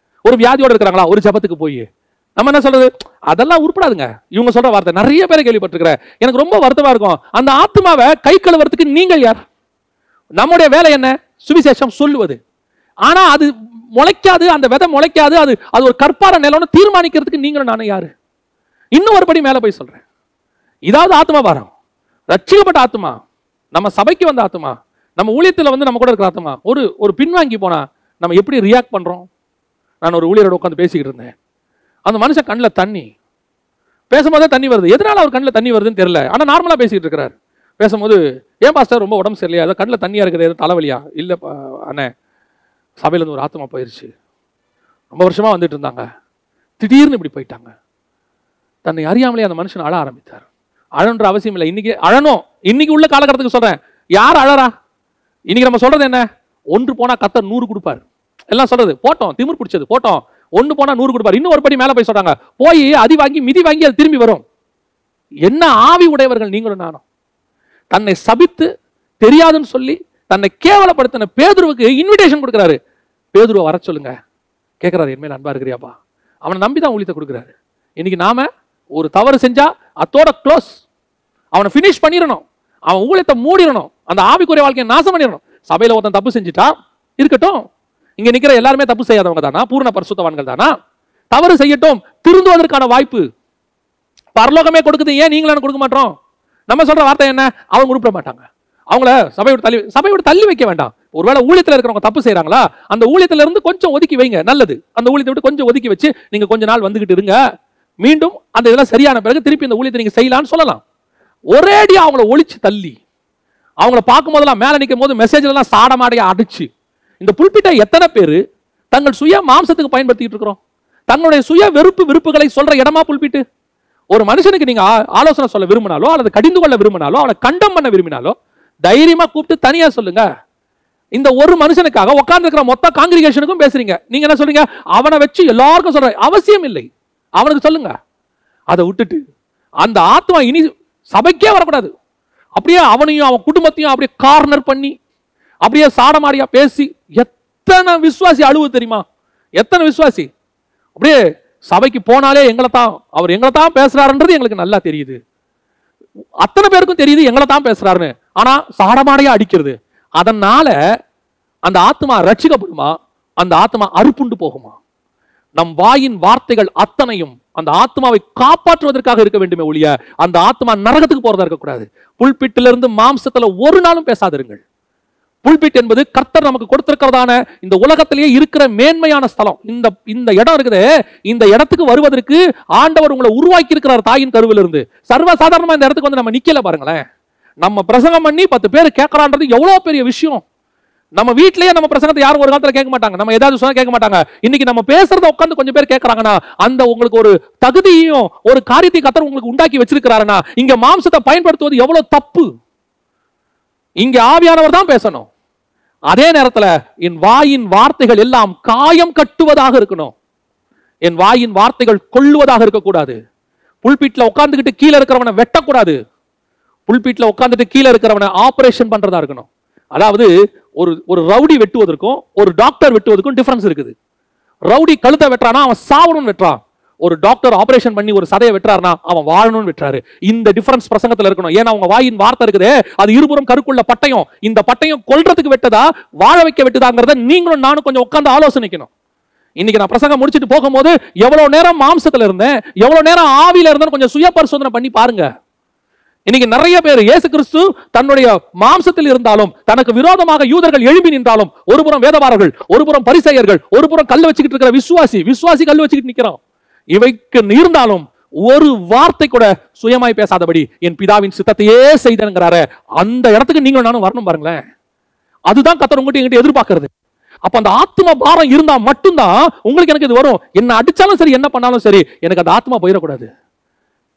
ஒரு வியாதியோட இருக்கிறாங்களா, ஒரு ஜபத்துக்கு போய் நம்ம என்ன சொல்றது, அதெல்லாம் உருப்படாதுங்க. இவங்க சொல்ற வார்த்தை நிறைய பேரை கேள்விப்பட்டிருக்கிறேன். எனக்கு ரொம்ப வருத்தமா இருக்கும். அந்த ஆத்மாவை கை கழுவுறதுக்கு நீங்கள் யார்? நம்முடைய வேலை என்ன? சுவிசேஷம் சொல்லுவது. ஆனா அது முளைக்காது, அந்த விதை முளைக்காது, அது அது ஒரு கற்பார நிலம்னு தீர்மானிக்கிறதுக்கு நீங்களும் நானும் யாரு? இன்னும் ஒரு படி மேல போய் சொல்றேன். இதாவது ஆத்மா பாரம், ரட்சிக்கப்பட்ட ஆத்மா, நம்ம சபைக்கு வந்த ஆத்மா, நம்ம ஊழியத்தில் வந்து நம்ம கூட இருக்கிற ஆத்மா ஒரு பின்வாங்கி போனா நம்ம எப்படி ரியாக்ட் பண்றோம்? நான் ஒரு ஊழியரோட உட்காந்து பேசிக்கிட்டு இருந்தேன். அந்த மனுஷன் கண்ணில் தண்ணி, பேசும்போதே தண்ணி வருது. எதனால அவர் கண்ணில் தண்ணி வருதுன்னு தெரியல. ஆனா நார்மலா பேசிக்கிட்டு இருக்கிறார். பேசும்போது, ஏன் பாஸ்டர் ரொம்ப உடம்பு சரியில்லையா, ஏதோ கண்ணில் தண்ணியா இருக்குது, ஏதோ தலைவலியா? இல்ல அண்ணே, சபையில இருந்து ஒரு ஆத்மா போயிருச்சு, ரொம்ப வருஷமா வந்துட்டு இருந்தாங்க, திடீர்னு இப்படி போயிட்டாங்க. தன்னை அறியாமலே அந்த மனுஷன் அழ ஆரம்பித்தார். அழன்ற அவசியம் இல்லை, இன்னைக்கு அழணும். இன்னைக்கு உள்ள காலகட்டத்துக்கு சொல்றேன். யார் அழறா? இன்னைக்கு நம்ம சொல்றது என்ன? 1 போனா கர்த்தர் 100 கொடுப்பார். எல்லாம் சொல்றது போட்டோம், திமிர் பிடிச்சது போட்டோம். 1 போனா 100 கொடுப்பார். இன்னும் ஒரு படி மேல போய் சொல்றாங்க, போய் அதி வாங்கி மிதி வாங்கி அது திரும்பி வரும். என்ன ஆவி உடையவர்கள் நீங்களும் நானும். தன்னை சபித்து தெரியாதுன்னு சொல்லி தன்னை கேவலப்படுத்தின பேதுருவுக்கு இன்விடேஷன் கொடுக்கிறாரு. பேதுருவை வர சொல்லுங்க. கேட்கிறாரு, என் மேல அன்பா இருக்கிறியாப்பா? அவனை நம்பி தான் ஊழியத்தை கொடுக்கிறாரு. இன்னைக்கு நாம ஒரு தவறு செஞ்சா அத்தோட க்ளோஸ், அவனை பினிஷ் பண்ணிடணும், அவன் ஊழியத்தை மூடிடணும், அந்த ஆவிக்குரிய வாழ்க்கையை நாசம் பண்ணிடணும். சபையில ஒருத்தன் தப்பு செஞ்சுட்டா இருக்கட்டும், இங்க நிக்கிற எல்லாருமே தப்பு செய்யாதவங்க தானா? பூரண பரிசுத்தவான்கள் தானா? தவறு செய்யட்டும், திருந்துவதற்கான வாய்ப்பு பரலோகமே கொடுக்குது. ஏன் நீங்களும் கொடுக்க மாட்டோம்? நம்ம சொல்ற வார்த்தை என்ன? அவங்க உருப்பிட மாட்டாங்க. அவங்கள சபையோட தள்ளி வைக்க வேண்டாம். ஒருவேளை ஊழியத்தில் இருக்கிறவங்க தப்பு செய்யறாங்களா, அந்த ஊழியத்துல இருந்து கொஞ்சம் ஒதுக்கி வைங்க, நல்லது. அந்த ஊழியத்தை விட்டு கொஞ்சம் ஒதுக்கி வச்சு நீங்க கொஞ்ச நாள் வந்துகிட்டு இருங்க. மீண்டும் அந்த இதெல்லாம் சரியான பிறகு திருப்பி இந்த ஊழியத்தை நீங்க செய்யலாம்னு சொல்லலாம். ஒரேடியா அவங்கள ஒழிச்சு தள்ளி, அவங்கள பார்க்கும் போதெல்லாம் மேல நிற்கும் போது மெசேஜ் எல்லாம் சாடமாடையா அடிச்சு, இந்த புல்பிட்டை எத்தனை பேரு தங்கள் சுய மாம்சத்துக்கு பயன்படுத்திட்டு இருக்கிறோம்? தங்களுடைய சுய வெறுப்பு விருப்புகளை சொல்ற இடமா புல்பிட்டு? ஒரு மனுஷனுக்கு நீங்க ஆலோசனை சொல்ல விரும்பினாலோ அல்லது கடிந்து கொள்ள விரும்பினாலோ அவனை கண்டம் பண்ண விரும்பினாலோ தைரியமா கூப்பிட்டு தனியா சொல்லுங்க. இந்த ஒரு மனுஷனுக்காக உட்கார்ந்து இருக்கிற மொத்த காங்கிரிகேஷனுக்கும் பேசுறீங்க. நீங்க என்ன சொல்றீங்க? அவனை வச்சு எல்லாருக்கும் சொல்ற அவசியம் இல்லை, அவனுக்கு சொல்லுங்க. அதை விட்டுட்டு அந்த ஆத்மா இனி சபைக்கே வரக்கூடாது. அப்படியே அவனையும் அவன் குடும்பத்தையும் அப்படியே கார்னர் பண்ணி அப்படியே சாடமாடியா பேசி எத்தனை விசுவாசி அழுவு தெரியுமா? எத்தனை விசுவாசி அப்படியே சபைக்கு போனாலே அவர் எங்களை தான் பேசுறாருன்றது எங்களுக்கு நல்லா தெரியுது. அத்தனை பேருக்கும் தெரியுது எங்களை தான் பேசுறாருன்னு. ஆனா சாடமாடையா அடிக்கிறது. அதனால அந்த ஆத்மா ரட்சிக்கப்படுமா? அந்த ஆத்மா அறுப்புண்டு போகுமா? நம் வாயின் வார்த்தைகள் அத்தனையும் அந்த ஆத்மாவை காப்பாற்றுவதற்காக இருக்க வேண்டுமே ஒழிய அந்த ஆத்மா நரகத்துக்கு போறதா இருக்கக்கூடாது. புல்பிட்டிலிருந்து மாம்சத்துல ஒரு நாளும் பேசாதிருங்கள். புல்பிட் என்பது கர்த்தர் நமக்கு கொடுத்திருக்கிறதான இந்த உலகத்திலேயே இருக்கிற மேன்மையான ஸ்தலம். இந்த இடம் இருக்குது. இந்த இடத்துக்கு வருவதற்கு ஆண்டவர் உங்களை உருவாக்கி இருக்கிறார் தாயின் கருவில இருந்து. சர்வ சாதாரணமா இந்த இடத்துக்கு வந்து நம்ம நிக்கல பாருங்களேன். நம்ம பிரசங்கம் பண்ணி 10 பேர் கேட்கறான்றது எவ்வளவு பெரிய விஷயம். நம்ம வீட்லயே நம்ம பிரசங்கத்தை யாரும் ஒரு காலத்துல கேட்க மாட்டாங்க. நம்ம ஏதாவது சொன்னா கேட்க மாட்டாங்க. இன்னைக்கு நம்ம பேசுறத உட்கார்ந்து கொஞ்சம் பேர் கேட்கறாங்கன்னா அந்த உங்களுக்கு ஒரு தகுதியும் ஒரு காரியத்தை கர்த்தர் உங்களுக்கு உண்டாக்கி வச்சிருக்கிறாருன்னா இங்க மாம்சத்தை பயன்படுத்துவது எவ்வளவு தப்பு. இங்க ஆவியானவர் தான் பேசணும். அதே நேரத்தில் என் வாயின் வார்த்தைகள் எல்லாம் காயம் கட்டுவதாக இருக்கணும். என் வாயின் வார்த்தைகள் கொள்ளுவதாக இருக்கக்கூடாது. புல்பிட்ல உட்கார்ந்துகிட்டு கீழே இருக்கிறவனை வெட்டக்கூடாது. புல்பிட்ல உட்கார்ந்துட்டு கீழே இருக்கிறவனை ஆபரேஷன் பண்றதா இருக்கணும். அதாவது ஒரு ரவுடி வெட்டுவதற்கும் ஒரு டாக்டர் வெட்டுவதற்கும் டிஃபரன்ஸ் இருக்குது. ரவுடி கழுத்தை வெட்டுறானா அவன் சாவணும்னு வெட்டுறான். ஒரு டாக்டர் ஆபரேஷன் பண்ணி ஒரு சதையை வெட்டுறாருனா அவன் வாழணும்னு வெட்டுறாரு. இந்த டிஃபரன்ஸ் பிரசங்கத்துல இருக்கணும். ஏன்னா அவங்க வாயின் வார்த்தை இருக்குது, அது இருபுறம் கருக்குள்ள பட்டயம். இந்த பட்டயம் கொல்றதுக்கு வெட்டதா வாழ வைக்க வெட்டுதாங்கிறத நீங்களும் நானும் கொஞ்சம் உட்கார்ந்து ஆலோசனைக்கணும். இன்னைக்கு நான் பிரசங்கம் முடிச்சுட்டு போகும்போது எவ்வளவு நேரம் மாம்சத்துல இருந்தேன், எவ்வளவு நேரம் ஆவியில இருந்தேன் கொஞ்சம் சுய பரிசோதனை பண்ணி பாருங்க. இன்னைக்கு நிறைய பேர் இயேசு கிறிஸ்து தன்னுடைய மாம்சத்தில் இருந்தாலும் தனக்கு விரோதமாக யூதர்கள் எழுப்பி நின்றாலும் ஒரு புறம் வேதபாரர்கள், ஒரு புறம் பரிசேயர்கள், ஒரு புறம் கல் வச்சுக்கிட்டு இருக்கிற விசுவாசி கல் வச்சுக்கிட்டு நிக்கிறான். இவைக்கு இருந்தாலும் ஒரு வார்த்தை கூட சுயமாய் பேசாதபடி என் பிதாவின் சித்தத்தையே செய்தேங்கிறாரு. அந்த இடத்துக்கு நீங்களும் நானும் வரணும் பாருங்களேன். அதுதான் கர்த்தர் உங்ககிட்ட என்கிட்ட எதிர்பார்க்கிறது. அப்ப அந்த ஆத்ம பாரம் இருந்தா மட்டும்தான் உங்களுக்கு எனக்கு இது வரும். என்ன அடிச்சாலும் சரி, என்ன பண்ணாலும் சரி, எனக்கு அந்த ஆத்மா போயிடக்கூடாது.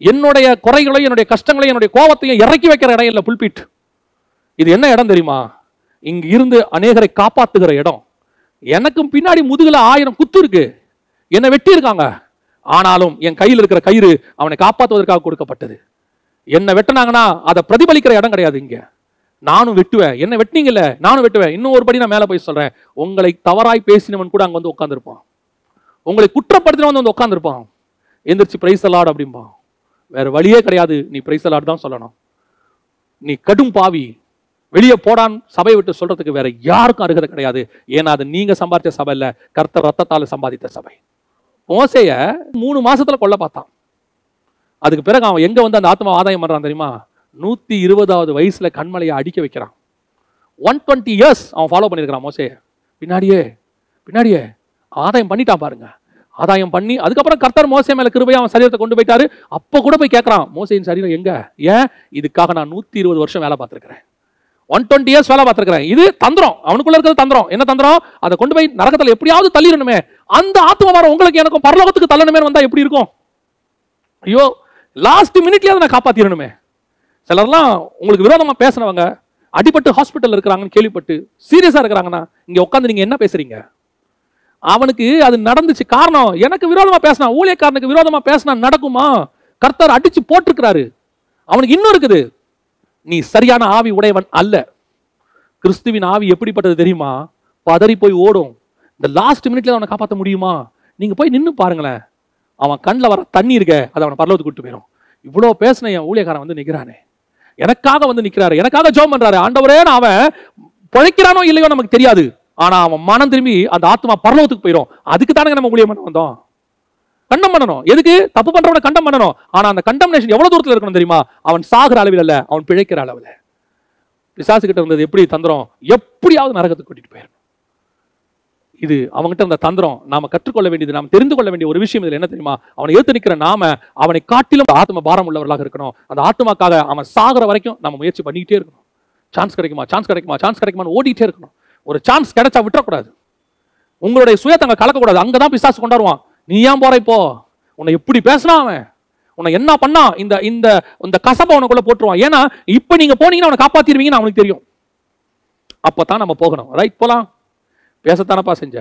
என்னுடைய குறைகளையும் என்னுடைய கஷ்டங்களையும் என்னுடைய கோபத்தையும் இறக்கி வைக்கிற இடம் இல்ல புல்பிட். இது என்ன இடம் தெரியுமா? இங்க இருந்து அநேகரை காப்பாத்துகிற இடம். எனக்கும் பின்னாடி முதுகுல 1000 குத்து இருக்கு, என்னை வெட்டி இருக்காங்க. ஆனாலும் என் கையில் இருக்கிற கயிறு அவனை காப்பாற்றுவதற்காக கொடுக்கப்பட்டது. என்ன வெட்டினாங்கன்னா அதை பிரதிபலிக்கிற இடம் கிடையாது. இங்க நானும் வெட்டுவேன், என்ன வெட்டினீங்கல்ல நானும் வெட்டுவேன். இன்னும் ஒரு படி நான் மேல போய் சொல்றேன். உங்களை தவறாய் பேசினவன் கூட அங்க வந்து உட்கார்ந்துருப்பான். உங்களை குற்றப்படுத்தினவன் வந்து உட்கார்ந்துருப்பான். எந்திரிச்சு பிரைஸ் தி லார்ட் அப்படிம்பா. வேற வழியே கிடையாது, நீ பிரைஸ் தி லார்ட் தான் சொல்லணும். நீ கடும் பாவி, வெளியே போடான் சபையை விட்டு சொல்றதுக்கு வேற யாருக்கும் அருகதை கிடையாது. ஏன்னா அது நீங்க சம்பாதிச்ச சபை இல்ல, கர்த்தர் ரத்தத்தால சம்பாதித்த சபை. மோசேய 3 மாசத்துல கொல்ல பார்த்தான். அதுக்கு பிறகு அவன் எங்க வந்து அந்த ஆத்மா ஆதாயம் பண்றான் தெரியுமா? 120வது வயசுல கண்மலையை அடிக்க வைக்கிறான். 120 years அவன் ஃபாலோ பண்ணிருக்கான் மோசேய. பின்னாடியே ஆதாயம் பண்ணிட்டான் பாருங்க. ஆதாயம் பண்ணி அதுக்கப்புறம் கர்த்தர் மோசே மேல கிருபையா அவன் சரீரத்தை கொண்டு போயிட்டாரு. அப்ப கூட போய் கேட்கறான், மோசேயின் சரீரம் எங்க? ஏன்? இதுக்காக நான் 120 வருஷம் வேலை பார்த்திருக்கிறேன், 120 years வேலை பார்த்திருக்கிறேன். இது தந்திரம், அவனுக்குள்ள இருக்கிறது தந்திரம். என்ன தந்திரம்? அதை கொண்டு போய் நரகத்துல எப்படியாவது தள்ளிடணுமே. அந்த ஆத்மபாரம் உங்களுக்கு எனக்கும் பரலோகத்துக்கு தள்ளணுமே வந்தா எப்படி இருக்கும்? ஐயோ, லாஸ்ட் மினிட்லயே நான் காப்பாத்திரணுமே. சிலர்லாம் உங்களுக்கு விரோதமா பேசினவங்க அடிபட்டு ஹாஸ்பிட்டல் இருக்கிறாங்கன்னு கேள்விப்பட்டு சீரியஸா இருக்கிறாங்கன்னா இங்க உட்காந்து நீங்க என்ன பேசுறீங்க? அவனுக்கு அது நடந்துச்சு. காரணம், எனக்கு விரோதமா பேசினா, ஊழியக்காரனுக்கு விரோதமா பேசினா நடக்குமா? கர்த்தர் அடிச்சு போட்டிருக்கிறாரு. அவனுக்கு இன்னும் இருக்குது, நீ சரியான ஆவி உடையவன் அல்ல. கிறிஸ்துவின் ஆவி எப்படிப்பட்டது தெரியுமா? பதறி போய் ஓடும். இந்த லாஸ்ட் மினிட்ல அவனை காப்பாற்ற முடியுமா? நீங்க போய் நின்று பாருங்களேன், அவன் கண்ணில் வர தண்ணி இருக்க, அதை அவனை பரலோகத்துக்கு கூட்டு போயிடும். இவ்வளோ பேசின என் ஊழியக்காரன் வந்து நிற்கிறானே, எனக்காக வந்து நிற்கிறாரு, எனக்காக ஜெபம் பண்றாரு. ஆண்டவரே, அவன் பிழைக்கிறானோ இல்லையோ நமக்கு தெரியாது, ஆனா அவன் மனம் திரும்பி அந்த ஆத்மா பரலோகத்துக்கு போயிடும். அதுக்கு தானே நம்ம ஊழியம் பண்ண வந்தோம். கண்டம் பண்ணணும். எதுக்கு? தப்பு பண்றவனை கண்டம் பண்ணணும். ஆனா அந்த கண்டம்னேஷன் எவ்வளவு தூரத்தில் இருக்கணும் தெரியுமா? அவன் சாகிற அளவில் அல்ல, அவன் பிழைக்கிற அளவில். பிசாசு கிட்ட இருந்தது எப்படி தந்திரம்? எப்படியாவது நரகத்துக்கு கூட்டிட்டு போயிடணும். இது அவங்ககிட்ட இருந்த தந்திரம். நாம கற்றுக்கொள்ள வேண்டியது, நாம் தெரிந்து கொள்ள வேண்டிய ஒரு விஷயம் இதுல என்ன தெரியுமா? அவனை ஏத்து நிற்கிற நாம அவனை காட்டிலும் ஆத்ம பாரம் உள்ளவர்களாக இருக்கணும். அந்த ஆத்மாக்காக அவன் சாகிற வரைக்கும் நம்ம முயற்சி பண்ணிக்கிட்டே இருக்கணும். சான்ஸ் கிடைக்குமா, சான்ஸ் கிடைக்குமா, சான்ஸ் கிடைக்குமான்னு ஓடிட்டே இருக்கணும். ஒரு சான்ஸ் கிடைச்சா விட்டுறக்கூடாது. உங்களுடைய சுயத்தை அங்க கலக்கக்கூடாது. அங்கதான் பிசாசு கொண்டாடுவான். நீ ஏன் போற இப்போ? உன்னை எப்படி பேசினா அவன், உன்னை என்ன பண்ணா, இந்த இந்த இந்த கசப்பை உனக்குள்ள போட்டுருவான். ஏன்னா இப்ப நீங்க போனீங்கன்னா அவனை காப்பாத்திருவீங்கன்னு அவனுக்கு தெரியும். அப்பதான் நம்ம போகணும். ரைட், போலாம். பேசத்தானப்பா செஞ்ச,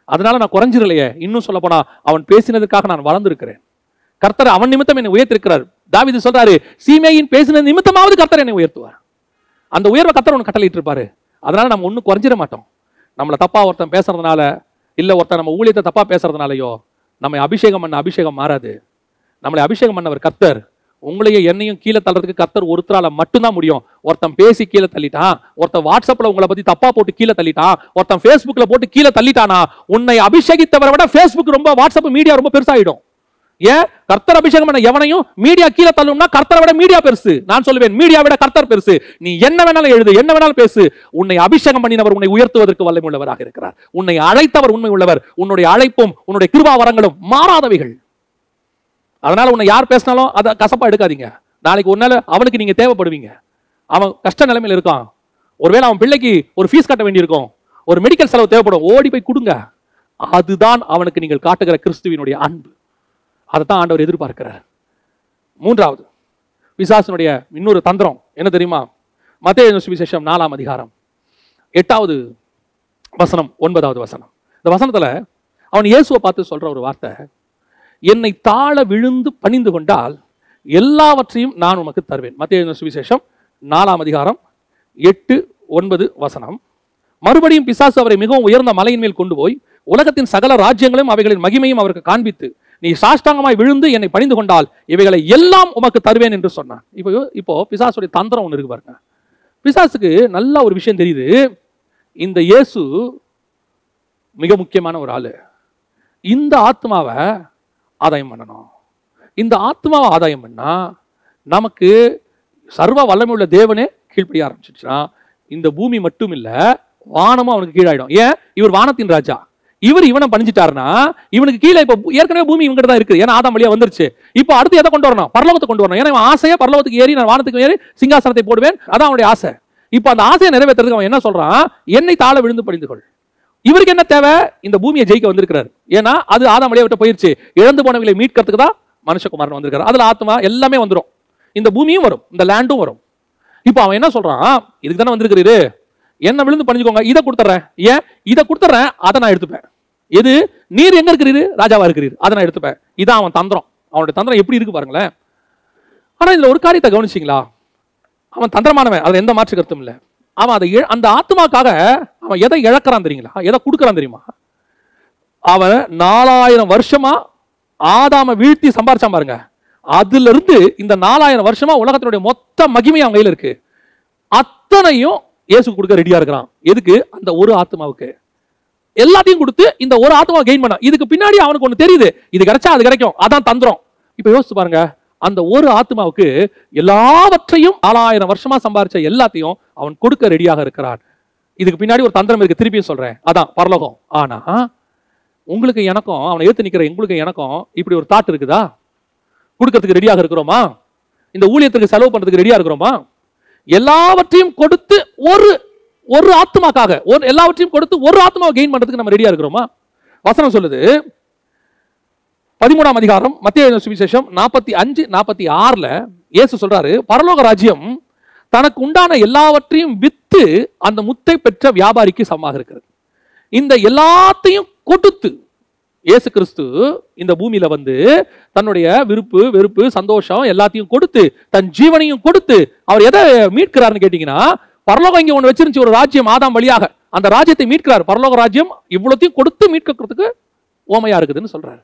அதனால நான் குறைஞ்சிடலையே. இன்னும் சொல்ல போனா அவன் பேசினதுக்காக நான் வளர்ந்திருக்கிறேன். கர்த்தர் அவன் நிமித்தம் என்னை உயர்த்திருக்கிறார். தாவீது சொல்றாரு, சீமேயின் பேசினது நிமித்தமாவது கர்த்தர் என்னை உயர்த்துவார். அந்த உயர்வை கர்த்தர் உனக்கு கட்டளையிட்டு இருப்பாரு. அதனால நம்ம ஒன்றும் குறைஞ்சிட மாட்டோம். நம்மளை தப்பா ஒருத்தன் பேசுறதுனால, இல்ல ஒருத்தன் நம்ம ஊழியத்தை தப்பா பேசுறதுனாலயோ நம்ம அபிஷேகம் பண்ண அபிஷேகம் மாறாது. நம்மளை அபிஷேகம் பண்ணவர் கர்த்தர். உங்களையும் என்னையும் கீழே தள்ளுறதுக்கு கர்த்தர் ஒருத்தரால மட்டும்தான் முடியும். ஒருத்தன் பேசி கீழே தள்ளிட்டான், ஒருத்தன் வாட்ஸ்அப்ல உங்களை பத்தி தப்பா போட்டு கீழே தள்ளிட்டான், ஒருத்தன் ஃபேஸ்புக்ல போட்டு கீழே தள்ளிட்டானா, உன்னை அபிஷேகித்தவரை விட ஃபேஸ்புக் ரொம்ப, வாட்ஸ்அப் மீடியா ரொம்ப பெருசாயிடும். ஏன்? கர்த்தர் அபிஷேகம் பண்ண எவனையும் மீடியா கீழே தள்ளும்னா கர்த்தரை விட மீடியா பெருசு. நான் சொல்லுவேன், மீடியா விட கர்த்தர் பெருசு. நீ என்ன வேணாலும் எழுது, என்ன வேணாலும் பேசு. உன்னை அபிஷேகம் பண்ணினவர் உன்னை உயர்த்துவதற்கு வல்லமை உள்ளவராக இருக்கிறார். உன்னை அழைத்தவர் உண்மை உள்ளவர். உன்னுடைய அழைப்பும் உன்னுடைய கிருபா வரங்களும் மாறாதவைகள். அதனால உன்னை யார் பேசினாலும் அதை கசப்பா எடுக்காதீங்க. நாளைக்கு ஒரு நாள் அவனுக்கு நீங்க தேவைப்படுவீங்க. அவன் கஷ்ட நிலைமையில் இருக்கான், ஒருவேளை அவன் பிள்ளைக்கு ஒரு ஃபீஸ் கட்ட வேண்டியிருக்கும், ஒரு மெடிக்கல் செலவு தேவைப்படும், ஓடி போய் கொடுங்க. அதுதான் அவனுக்கு நீங்கள் காட்டுகிற கிறிஸ்துவினுடைய அன்பு. அதைத்தான் ஆண்டவர் எதிர்பார்க்கிறார். மூன்றாவது, பிசாசினுடைய இன்னொரு தந்திரம் என்ன தெரியுமா? மத்தேயு சுவிசேஷம் 4ஆம் அதிகாரம் 8வது வசனம் 9வது வசனம். இந்த வசனத்துல அவன் இயேசுவை பார்த்து சொல்ற ஒரு வார்த்தை, என்னை தாழ விழுந்து பணிந்து கொண்டால் எல்லாவற்றையும் நான் உனக்கு தருவேன். மத்தேயு சுவிசேஷம் 4ஆம் அதிகாரம் 8-9 வசனம். மறுபடியும் பிசாசு அவரை மிகவும் உயர்ந்த மலையின் மேல் கொண்டு போய் உலகத்தின் சகல ராஜ்யங்களையும் அவைகளின் மகிமையும் அவருக்கு காண்பித்து, நீ சாஷ்டாங்கமாய் விழுந்து என்னை பணிந்து கொண்டால் இவைகளை எல்லாம் உமக்கு தருவேன் என்று சொன்னான். இப்போ பிசாசுடைய தந்திரம் ஒன்று இருக்கு பாருங்க. பிசாசுக்கு நல்ல ஒரு விஷயம் தெரியுது, இந்த இயேசு மிக முக்கியமான ஒரு ஆளு. இந்த ஆத்மாவை ஆதாயம் பண்ணணும். இந்த ஆத்மாவை ஆதாயம் பண்ணா நமக்கு சர்வ வல்லமை உள்ள தேவனே கீழ்ப்படிய ஆரம்பிச்சிருச்சுன்னா இந்த பூமி மட்டும் இல்ல, வானமும் அவனுக்கு கீழாயிடும். ஏன்? இவர் வானத்தின் ராஜா. இவனை பணிஞ்சிட்டாருன்னா இவனுக்கு கீழே இப்ப ஏற்கனவே பூமி இவங்கிட்ட தான் இருக்கு. ஏன்னா ஆதாம் வழியா வந்துருச்சு. இப்போ அடுத்து எதை கொண்டு வரணும்? பரலோகத்தை கொண்டு வரணும். ஏன்னா இவன் ஆசையா பரலோகத்துக்கு ஏறி நான் வானத்துக்கு ஏறி சிங்காசனத்தை போடுவேன், அதான் அவனுடைய ஆசை. இப்போ அந்த ஆசையை நிறைவேற்றுறதுக்கு அவன் என்ன சொல்றான்? என்னை தாழ விழுந்து பணிந்து கொள். இவருக்கு என்ன தேவை? இந்த பூமியை ஜெயிக்க வந்திருக்கிறார். ஏன்னா அது ஆதாம் வழியா விட்டு போயிருச்சு. இழந்து போனவங்களை மீட்கிறதுக்கு தான் மனுஷகுமாரன் வந்திருக்காரு. அதுல ஆத்மா எல்லாமே வந்துடும், இந்த பூமியும் வரும், இந்த லேண்டும் வரும். இப்போ அவன் என்ன சொல்றான்? இதுக்கு தானே வந்திருக்கிறீரு, என்ன விழுந்து பணிஞ்சுக்கோங்க, இதை கொடுத்துறேன். ஏன்? இதை கொடுத்துறேன், அதை நான் எடுத்துப்பேன். எது? நீர் எங்க இருக்கிறீரு? ராஜாவா இருக்கிறீர், அதை நான் எடுத்துப்பேன். இதான் அவன் தந்திரம். அவனுடைய தந்திரம் எப்படி இருக்கு பாருங்களேன். ஆனா இதுல ஒரு காரியத்தை கவனிச்சிங்களா? அவன் தந்திரமானவன், அதுல எந்த மாற்று கருத்தும் இல்லை. அவன் அதை அந்த ஆத்மாக்காக அவன் எதை இழக்கிறான் தெரியுங்களா? எதை கொடுக்கறான் தெரியுமா? அவன் 4000 வருஷமா ஆதாம வீழ்த்தி சம்பாரிச்சான் பாருங்க, அதுல இருந்து இந்த 4000 வருஷமா உலகத்தினுடைய மொத்த மகிமை அவன் கையில இருக்கு. அத்தனையும் இயேசு கொடுக்க ரெடியா இருக்கிறான். எதுக்கு? அந்த ஒரு ஆத்மாவுக்கு. எல்லாத்தையும் கொடுத்து இந்த ஒரு ஆத்மாவை கெயின் பண்ண. இதுக்கு பின்னாடி அவனுக்கு ஒண்ணு தெரியுது, இது கிடைச்சா அது கிடைக்கும், அதான் தந்திரம். இப்ப யோசிச்சு பாருங்க, அந்த ஒரு ஆத்மாவுக்கு எல்லாவற்றையும் 4000 வருஷமா சம்பாரிச்ச எல்லாத்தையும் அவன் கொடுக்க ரெடியாக இருக்கிறான். இதுக்கு பின்னாடி ஒரு தந்திரம் இருக்கு, திருப்பியும் சொல்றேன், அதான் பரலோகம். ஆனா உங்களுக்கு எனக்கும், அவனை ஏத்து நிக்கிற உங்களுக்கு எனக்கும் இப்படி ஒரு தாட் இருக்குதா? கொடுக்கறதுக்கு ரெடியாக இருக்கிறோமா? இந்த ஊழியத்துக்கு செலவு பண்றதுக்கு ரெடியா இருக்கிறோமா? எல்லாவற்றையும் கொடுத்து ஒரு ஆத்மாக்காக, எல்லாவற்றையும் கொடுத்து ஒரு ஆத்மாவை கெயின் பண்றதுக்கு நம்ம ரெடியா இருக்கிறோமா? வசனம் சொல்லுது 13ஆம் அதிகாரம் மத்தேயு சுவிசேஷம் 45-46 இயேசு சொல்றாரு, பரலோக ராஜ்யம் தனக்கு உண்டான எல்லாவற்றையும் வித்து அந்த முத்தை பெற்ற வியாபாரிக்கு சமமாக இருக்கிறது. இந்த எல்லாத்தையும் கொடுத்து இயேசு கிறிஸ்து இந்த பூமியில வந்து தன்னுடைய விருப்பு வெறுப்பு சந்தோஷம் எல்லாத்தையும் கொடுத்து தன் ஜீவனையும் கொடுத்து அவர் எதை மீட்கிறார்னு கேட்டீங்கன்னா, பரலோகம் இங்க ஒண்ணு வச்சிருந்துச்சு, ஒரு ராஜ்யம் ஆதாம் வழியாக, அந்த ராஜ்யத்தை மீட்கிறார். பரலோக ராஜ்யம் இவ்வளத்தையும் கொடுத்து மீட்கிறதுக்கு ஓமையா இருக்குதுன்னு சொல்றாரு.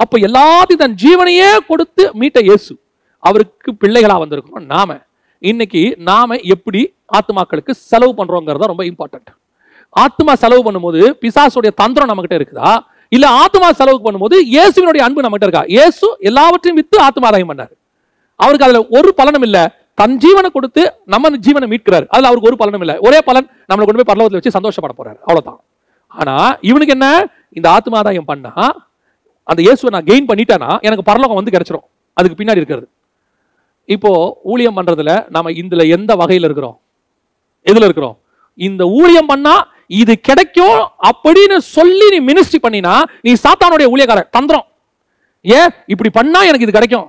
அப்ப எல்லாத்தையும் தன் ஜீவனையே கொடுத்து மீட்ட இயேசு அவருக்கு பிள்ளைகளா வந்திருக்கிறோம். இன்னைக்கு நாம எப்படி ஆத்மாக்களுக்கு செலவு பண்றோங்கிறத ரொம்ப இம்பார்ட்டன்ட். ஆத்மா செலவு பண்ணும்போது பிசாசுடைய தந்திரம் நம்ம கிட்ட இருக்குதா, இல்ல ஆத்மா செலவு பண்ணும்போது இயேசுவினுடைய அன்பு நம்ம கிட்ட இருக்கா? இயேசு எல்லாவற்றையும் வித்து ஆத்மாதாயம் பண்ணாரு. அவருக்கு அதுல ஒரு பலனும் இல்ல, தன் ஜீவனை கொடுத்து நம்ம ஜீவனை மீட்கிறார். அதுல அவருக்கு ஒரு பலனும் இல்ல. ஒரே பலன், நம்மளை கொண்டு போய் பரலோகத்துல வச்சு சந்தோஷப்பட போறாரு, அவ்வளவுதான். ஆனா இவனுக்கு என்ன? இந்த ஆத்மாதாயம் பண்ணா அந்த இயேசுவை நான் கெயின் பண்ணிட்டேன்னா எனக்கு பரலோகம் வந்து கிடைச்சிரும். அதுக்கு பின்னாடி இருக்கிறது. இப்போ ஊழியம் பண்றதுல நாம இதுல எந்த வகையில இருக்கிறோம்? எதுல இருக்கிறோம்? இந்த ஊழியம் பண்ணா இது கிடைக்கும் அப்படின்னு சொல்லி நீ மினிஸ்ட்ரி பண்ணினா நீ சாத்தானுடைய ஊழியக்காரன். தந்திரம். ஏன் இப்படி பண்ணா எனக்கு இது கிடைக்கும்,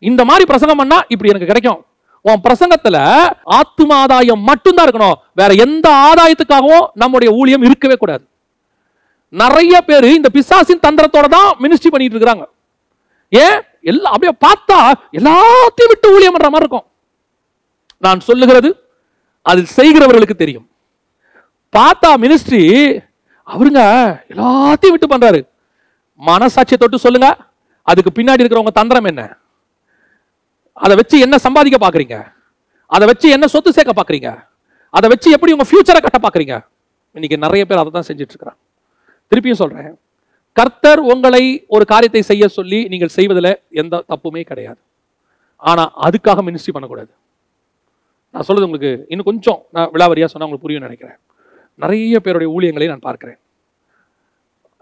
இந்த மாதிரி பிரசங்கம் பண்ணா இப்படி எனக்கு கிடைக்கும். உன் பிரசங்கத்துல ஆத்மாதாயம் மட்டும்தான் இருக்கணும், வேற எந்த ஆதாயத்துக்காகவும் நம்முடைய ஊழியம் இருக்கவே கூடாது. நிறைய பேர் இந்த பிசாசின் தந்திரத்தோட தான் மினிஸ்ட்ரி பண்ணிட்டு இருக்காங்க. ஏன்? எல்லாம் அப்படியே பார்த்தா எல்லாத்தையும் விட்டு ஊழியம் பண்ற மாதிரி இருக்கும். நான் சொல்லுகிறது அதில் செய்கிறவர்களுக்கு தெரியும். பார்த்தா மினிஸ்ட்ரி அவருங்க எல்லாத்தையும் விட்டு பண்றாரு. மனசாட்சியை தொட்டு சொல்லுங்க, அதுக்கு பின்னாடி இருக்கிறவங்க தந்திரம் என்ன? அதை வச்சு என்ன சம்பாதிக்க பாக்குறீங்க? அதை வச்சு என்ன சொத்து சேர்க்க பாக்குறீங்க? அதை வச்சு எப்படி உங்க ஃபியூச்சரை கட்ட பாக்குறீங்க? இன்னைக்கு நிறைய பேர் அதை தான் செஞ்சுட்டு இருக்கிறாங்க. திருப்பியும் சொல்றேன், கர்த்தர் உங்களை ஒரு காரியத்தை செய்ய சொல்லி நீங்கள் செய்வதில் எந்த தப்புமே கிடையாது. ஆனா அதுக்காக மினிஸ்ட்ரி பண்ணக்கூடாது. நான் சொல்றது உங்களுக்கு இன்னும் கொஞ்சம் நான் விளாவரியா சொன்னா உங்களுக்கு புரியும் நினைக்கிறேன். நிறைய பேருடைய ஊழியங்களை நான் பார்க்கிறேன்.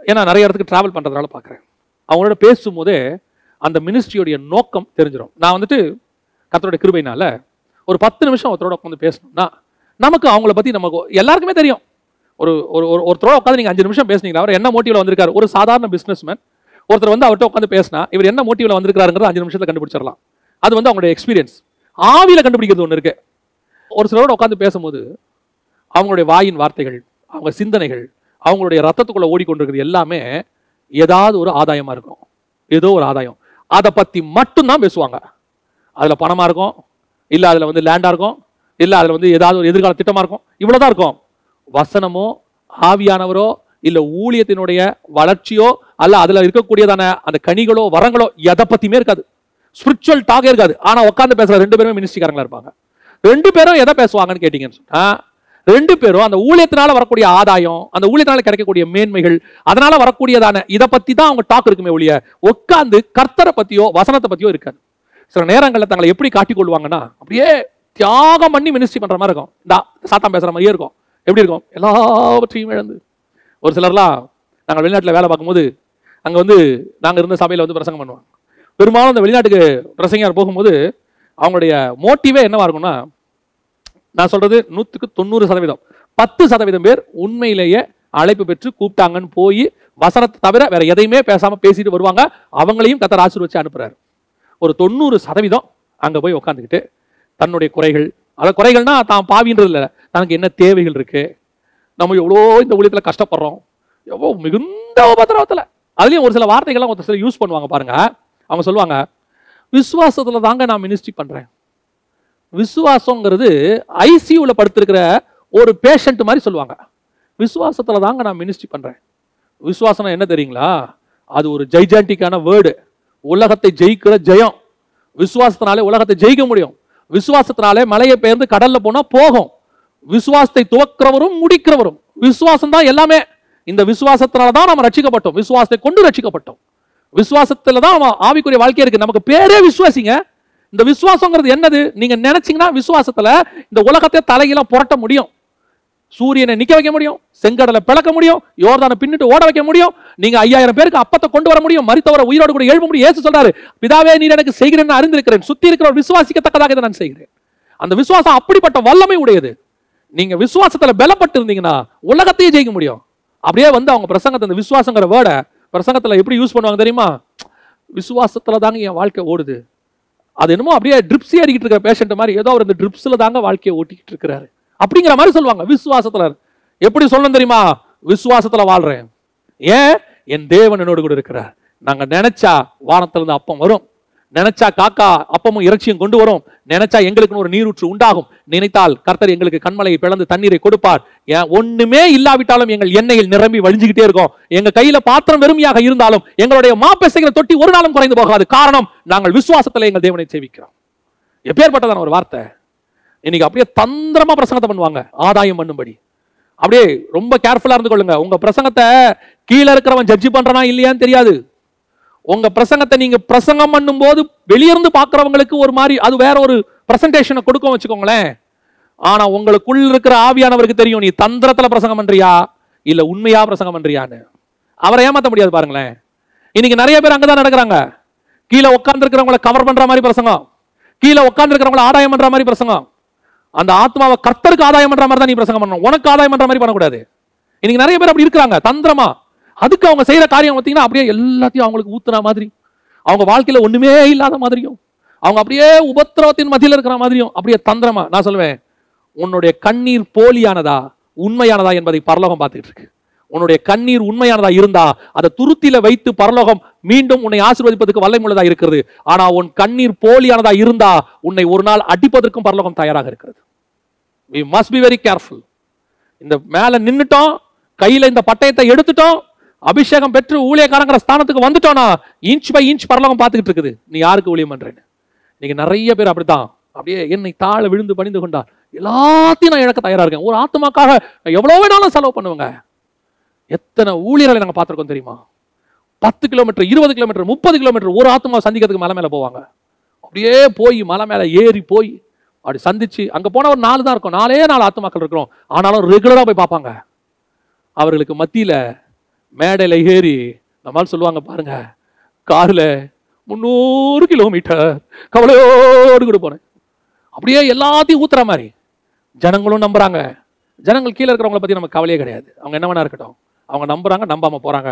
ஏன்னா நிறைய இடத்துக்கு டிராவல் பண்றதுனால பார்க்கிறேன். அவங்களோட பேசும்போதே அந்த மினிஸ்ட்ரியோடைய நோக்கம் தெரிஞ்சிடும். நான் வந்துட்டு கர்த்தருடைய கிருபையினால ஒரு 10 நிமிஷம் ஒருத்தரோட உட்காந்து பேசணும்னா நமக்கு அவங்கள பத்தி நமக்கு எல்லாருக்குமே தெரியும். ஒருத்தரோட உட்காந்து நீங்க 5 நிமிஷம் பேசுனீங்களா, அவர் என்ன மோட்டிவ்ல வந்திருக்காரு? ஒரு சாதாரண பிசினஸ்மேன் ஒருத்தர் வந்து அவர்கிட்ட உட்காந்து பேசினா இவர் என்ன மோட்டிவ்ல வந்திருக்காருங்கிறது 5 நிமிஷத்துல கண்டுபிடிச்சிடலாம். அது வந்து அவங்களுடைய எக்ஸ்பீரியன்ஸ். ஆவியில கண்டுபிடிக்கிறது ஒன்று இருக்கு. ஒரு சிலரோட உட்காந்து பேசும்போது அவங்களுடைய வாயின் வார்த்தைகள், அவங்க சிந்தனைகள், அவங்களுடைய ரத்தத்துக்குள்ள ஓடிக்கொண்டிருக்கிறது எல்லாமே ஏதாவது ஒரு ஆதாயமா இருக்கும். ஏதோ ஒரு ஆதாயம், அதை பத்தி மட்டும்தான் பேசுவாங்க. அதுல பணமா இருக்கும், இல்ல அதுல வந்து லேண்டா இருக்கும், இல்ல அதுல வந்து ஏதாவது ஒரு எதிர்கால திட்டமா இருக்கும், இவ்வளவுதான் இருக்கும். வசனமோ ஆவியானவரோ இல்ல ஊழியத்தினுடைய வளர்ச்சியோ அல்ல அதுல இருக்கக்கூடியதான அந்த கனிகளோ வரங்களோ எதை பத்தியுமே இருக்காது. ஸ்பிரிச்சுவல் டாக் இருக்காது. ஆனா உட்காந்து பேசுற 2 பேருமே மினிஸ்ட்ரிக்காரங்களா இருப்பாங்க. 2 பேரும் எதை பேசுவாங்கன்னு கேட்டீங்கன்னு சொன்னா, 2 பேரும் அந்த ஊழியத்தினால வரக்கூடிய ஆதாயம், அந்த ஊழியத்தினால கிடைக்கக்கூடிய மேன்மைகள், அதனால வரக்கூடியதான இதை பத்தி தான் அவங்க டாக் இருக்குமே ஒழிய உட்காந்து கர்த்தரை பத்தியோ வசனத்தை பத்தியோ இருக்காது. சில நேரங்களில் தங்களை எப்படி காட்டிக் கொள்வாங்கன்னா அப்படியே தியாகம் பண்ணி மினிஸ்ட்ரி பண்ற மாதிரி இருக்கும். இந்த சாத்தான் பேசுற மாதிரியே இருக்கும். எப்படி இருக்கும்? எல்லாவற்றையும் இழந்து. ஒரு சிலர்லாம் நாங்கள் வெளிநாட்டில் வேலை பார்க்கும்போது அங்கே வந்து நாங்கள் இருந்த சபையில் வந்து பிரசங்கம் பண்ணுவாங்க. பெரும்பாலும் அந்த வெளிநாட்டுக்கு பிரசங்கர் போகும்போது அவங்களுடைய மோட்டிவே என்னவா இருக்கும்னா, நான் சொல்றது 100க்கு 90%, 10% பேர் உண்மையிலேயே அழைப்பு பெற்று கூப்பிட்டாங்கன்னு போய் வசனத்தை தவிர வேற எதையுமே பேசாம பேசிட்டு வருவாங்க. அவங்களையும் கர்த்தர் ஆசீர்வதிச்சு அனுப்புறாரு. ஒரு 90% அங்க போய் உட்காந்துக்கிட்டு தன்னுடைய குறைகள், அதாவது குறைகள்னா தான் பாவின்றது இல்லை, தனக்கு என்ன தேவைகள் இருக்கு, நம்ம எவ்வளோ இந்த ஊழியத்தில் கஷ்டப்படுறோம், எவ்வளோ மிகுந்த உபத்திரவத்தில், அதுலேயும் ஒரு சில வார்த்தைகள்லாம் ஒரு சில யூஸ் பண்ணுவாங்க பாருங்க. அவங்க சொல்லுவாங்க, விசுவாசத்தில் தாங்க நான் மினிஸ்ட்ரி பண்ணுறேன். விசுவாசங்கிறது ஐசியூவில் படுத்திருக்கிற ஒரு பேஷண்ட் மாதிரி சொல்லுவாங்க. விசுவாசத்தில் தாங்க நான் மினிஸ்ட்ரி பண்ணுறேன். விசுவாசம் என்ன தெரியுங்களா? அது ஒரு ஜைஜாண்டிக்கான வேர்டு. உலகத்தை ஜெயிக்கிற ஜெயம். விசுவாசத்தினாலே உலகத்தை ஜெயிக்க முடியும். விசுவாசத்தினாலே மலையை பெயர்ந்து கடல்ல போனா போகும். விசுவாசத்தை துவக்கிறவரும் முடிக்கிறவரும். விசுவாசம் தான் எல்லாமே. இந்த விசுவாசத்தினால தான் நம்ம ரட்சிக்கப்பட்டோம். விசுவாசத்தை கொண்டு ரட்சிக்கப்பட்டோம். விசுவாசத்துல தான் நம்ம ஆவிக்குரிய வாழ்க்கை இருக்கு. நமக்கு பேரே விசுவாசிங்க. இந்த விசுவாசங்கிறது என்னது? நீங்க நினைச்சீங்கன்னா விசுவாசத்துல இந்த உலகத்தை தலையில புரட்ட முடியும். சூரியனை நிக்க வைக்க முடியும், செங்கடலை பிளக்க முடியும், யோர்தானை பின்னிட்டு ஓட வைக்க முடியும். நீங்க 5000 பேருக்கு அப்பத்தை கொண்டு வர முடியும், மரித்தவரை உயிரோடு கூட எழுப்ப முடியும். இயேசு சொல்றாரு, பிதாவே நீர் எனக்கு செய்கிறேன் அறிந்திருக்கிறேன், சுத்தி இருக்கிறவர் விசுவாசிக்கத்தக்கதாக இதை நான் செய்கிறேன். அந்த விசுவாசம் அப்படிப்பட்ட வல்லமை உடையது. நீங்க விசுவாசத்துல பலப்பட்டு இருந்தீங்கன்னா உலகத்தையே ஜெயிக்க முடியும். அப்படியே வந்து அவங்க பிரசங்கத்தை இந்த விசுவாசங்கிற வேர்டை பிரசங்கத்துல எப்படி யூஸ் பண்ணுவாங்க தெரியுமா? விசுவாசத்துல தாங்க என் வாழ்க்கை ஓடுது. அது என்னமோ அப்படியே ட்ரிப்ஸ் ஏறிக்கிட்டு இருக்கிற பேஷண்ட் மாதிரி ஏதோ அவர் இந்த ட்ரிப்ஸ்ல தாங்க வாழ்க்கையை ஓட்டிக்கிட்டு இருக்கிறாரு அப்படிங்கிற மாதிரி சொல்லுவாங்க. விசுவாசத்துல எப்படி சொல்லணும் தெரியுமா? விசுவாசத்துல வாழ்றேன். ஏன்? என் தேவன் என்னோடு கூட இருக்கிறார். நாங்க நினைச்சா வானத்துல இருந்து அப்பம் வரும், நினைச்சா காக்கா அப்பமும் இறைச்சியும் கொண்டு வரும், நினைச்சா எங்களுக்கு ஒரு நீரூற்று உண்டாகும், நினைத்தால் கர்த்தர் எங்களுக்கு கண்மலையை பிளந்து தண்ணீரை கொடுப்பார். ஒண்ணுமே இல்லாவிட்டாலும் எங்கள் எண்ணெயில் நிரம்பி வழிஞ்சுக்கிட்டே இருக்கும். எங்க கையில பாத்திரம் வெறுமையாக இருந்தாலும் எங்களுடைய மாப்பெசைகளை தொட்டி ஒரு நாளும் குறைந்து போகாது. காரணம், நாங்கள் விசுவாசத்துல எங்கள் தேவனை சேவிக்கிறோம். எப்பேற்பட்டதான ஒரு வார்த்தை! இன்னைக்கு அப்படியே தந்திரமா பிரசங்கத்தை பண்ணுவாங்க, ஆதாயம் பண்ணும்படி. அப்படியே ரொம்ப கேர்ஃபுல்லா இருந்து கொள்ளுங்க. உங்க பிரசங்கத்தை கீழே இருக்கிறவன் ஜட்ஜி பண்றானா இல்லையான்னு தெரியாது. உங்க பிரசங்கத்தை நீங்க பிரசங்கம் பண்ணும் போது வெளியிருந்து பார்க்கிறவங்களுக்கு ஒரு மாதிரி அது வேற ஒரு பிரசன்டேஷனை கொடுக்கும் வச்சுக்கோங்களேன். ஆனா உங்களுக்குள்ள இருக்கிற ஆவியானவருக்கு தெரியும் நீ தந்திரத்துல பிரசங்கம் பண்றியா இல்ல உண்மையா பிரசங்கம் பண்றியான்னு. அவரை ஏமாத்த முடியாது. பாருங்களேன், இன்னைக்கு நிறைய பேர் அங்கதான் நடக்கிறாங்க. கீழே உட்கார்ந்து இருக்கிறவங்களை கவர் பண்ற மாதிரி பிரசங்கம், கீழே உட்கார்ந்து இருக்கிறவங்களை ஆதாயம் பண்ற மாதிரி பிரசங்கம். அந்த ஆத்மாவை கர்த்தருக்கு ஆதாயம் பண்ற மாதிரி தான் நீ பிரசங்கம் பண்ணணும், உனக்கு ஆதாயம் பண்ற மாதிரி பண்ணக்கூடாது. இன்னைக்கு நிறைய பேர் அப்படி இருக்கிறாங்க தந்திரமா. அதுக்கு அவங்க செய்யற காரியம் பார்த்தீங்கன்னா அப்படியே எல்லாத்தையும் அவங்களுக்கு ஊத்துன மாதிரி, அவங்க வாழ்க்கையில ஒண்ணுமே இல்லாத மாதிரியும், அவங்க அப்படியே உபத்திரவத்தின் மத்தியில் இருக்கிற மாதிரியும் அப்படியே தந்திரமா. நான் சொல்லுவேன், உன்னுடைய கண்ணீர் போலியானதா உண்மையானதா என்பதை பரலோகம் பார்த்துட்டு இருக்கு. உன்னுடைய கண்ணீர் உண்மையானதா இருந்தா அதை துருத்தில வைத்து பரலோகம் மீண்டும் உன்னை ஆசீர்வதிப்பதற்கு வல்லமை உள்ளதா இருக்கிறது. ஆனா உன் கண்ணீர் போலியானதா இருந்தா உன்னை ஒரு நாள் அடிப்பதற்கும் பரலோகம் தயாராக இருக்கிறது. We must be very careful. இந்த மேல நின்னுட்டோம், கையில இந்த பட்டயத்தை எடுத்துட்டோம், அபிஷேகம் பெற்று ஊழியக்காரங்கிற ஸ்தானத்துக்கு வந்துட்டோம்னா இன்ச் பை இன்ச் பரலோகம் பார்த்துக்கிட்டு இருக்குது நீ யாருக்கு ஊழியம் பண்றேன்னு. நீங்க நிறைய பேர் அப்படித்தான், அப்படியே என்னை தாழ விழுந்து பணிந்து கொண்டார், எல்லாத்தையும் நான் இழக்க தயாரா இருக்கேன், ஒரு ஆத்மாக்காக எவ்வளவு வேணாலும் செலவு பண்ணுவாங்க. எத்தனை ஊழியர்களை நாங்க பார்த்திருக்கோம் தெரியுமா? 10 கிலோமீட்டர் 20 கிலோமீட்டர் 30 கிலோமீட்டர் ஒரு ஆத்மா சந்திக்கிறதுக்கு மலை மேல போவாங்க. அப்படியே போய் மலை மேல ஏறி போய் அப்படி சந்திச்சு அங்க போன ஒரு 4 தான் இருக்கும், 4 ஆத்மாக்கள் இருக்கிறோம். ஆனாலும் ரெகுலரா போய் பார்ப்பாங்க. அவர்களுக்கு மத்தியில மேடையில ஏறி நம்மால் சொல்லுவாங்க, பாருங்க கார்ல 300 கிலோமீட்டர் கவலையோடு கூட போனேன். அப்படியே எல்லாத்தையும் ஊத்துற மாதிரி ஜனங்களும் நம்புறாங்க. ஜனங்கள் கீழே இருக்கிறவங்களை பத்தி நமக்கு கவலையே கிடையாது, அவங்க என்ன வேணா இருக்கட்டும், அவங்க நம்புறாங்க நம்பாம போறாங்க.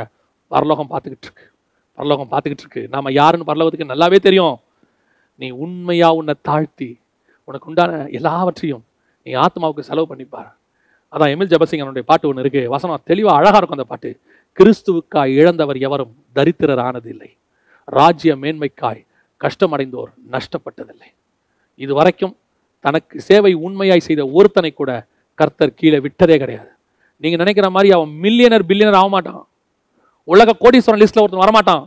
பரலோகம் பார்த்துக்கிட்டு இருக்கு, பரலோகம் பார்த்துக்கிட்டு இருக்கு. நாம யாருன்னு பரலோகத்துக்கு நல்லாவே தெரியும். நீ உண்மையா உன்னை தாழ்த்தி உனக்கு உண்டான எல்லாவற்றையும் நீ ஆத்மாவுக்கு செலவு பண்ணிப்பார். அதான் எமில் ஜெபசிங்கனுடைய பாட்டு ஒன்று இருக்கு, வசனம் தெளிவா அழகா இருக்கும் அந்த பாட்டு. கிறிஸ்துவுக்காய் இழந்தவர் எவரும் தரித்திரர் ஆனதில்லை, ராஜ்ய மேன்மைக்காய் கஷ்டமடைந்தோர் நஷ்டப்பட்டதில்லை. இது வரைக்கும் தனக்கு சேவை உண்மையாய் செய்த ஒருத்தனை கூட கர்த்தர் கீழே விட்டதே கிடையாது. நீங்க நினைக்கிற மாதிரி அவன் மில்லியனர் பில்லியனர் ஆக மாட்டான், உலக கோடீஸ்வரன் லிஸ்ட்ல ஒருத்தன் வரமாட்டான்,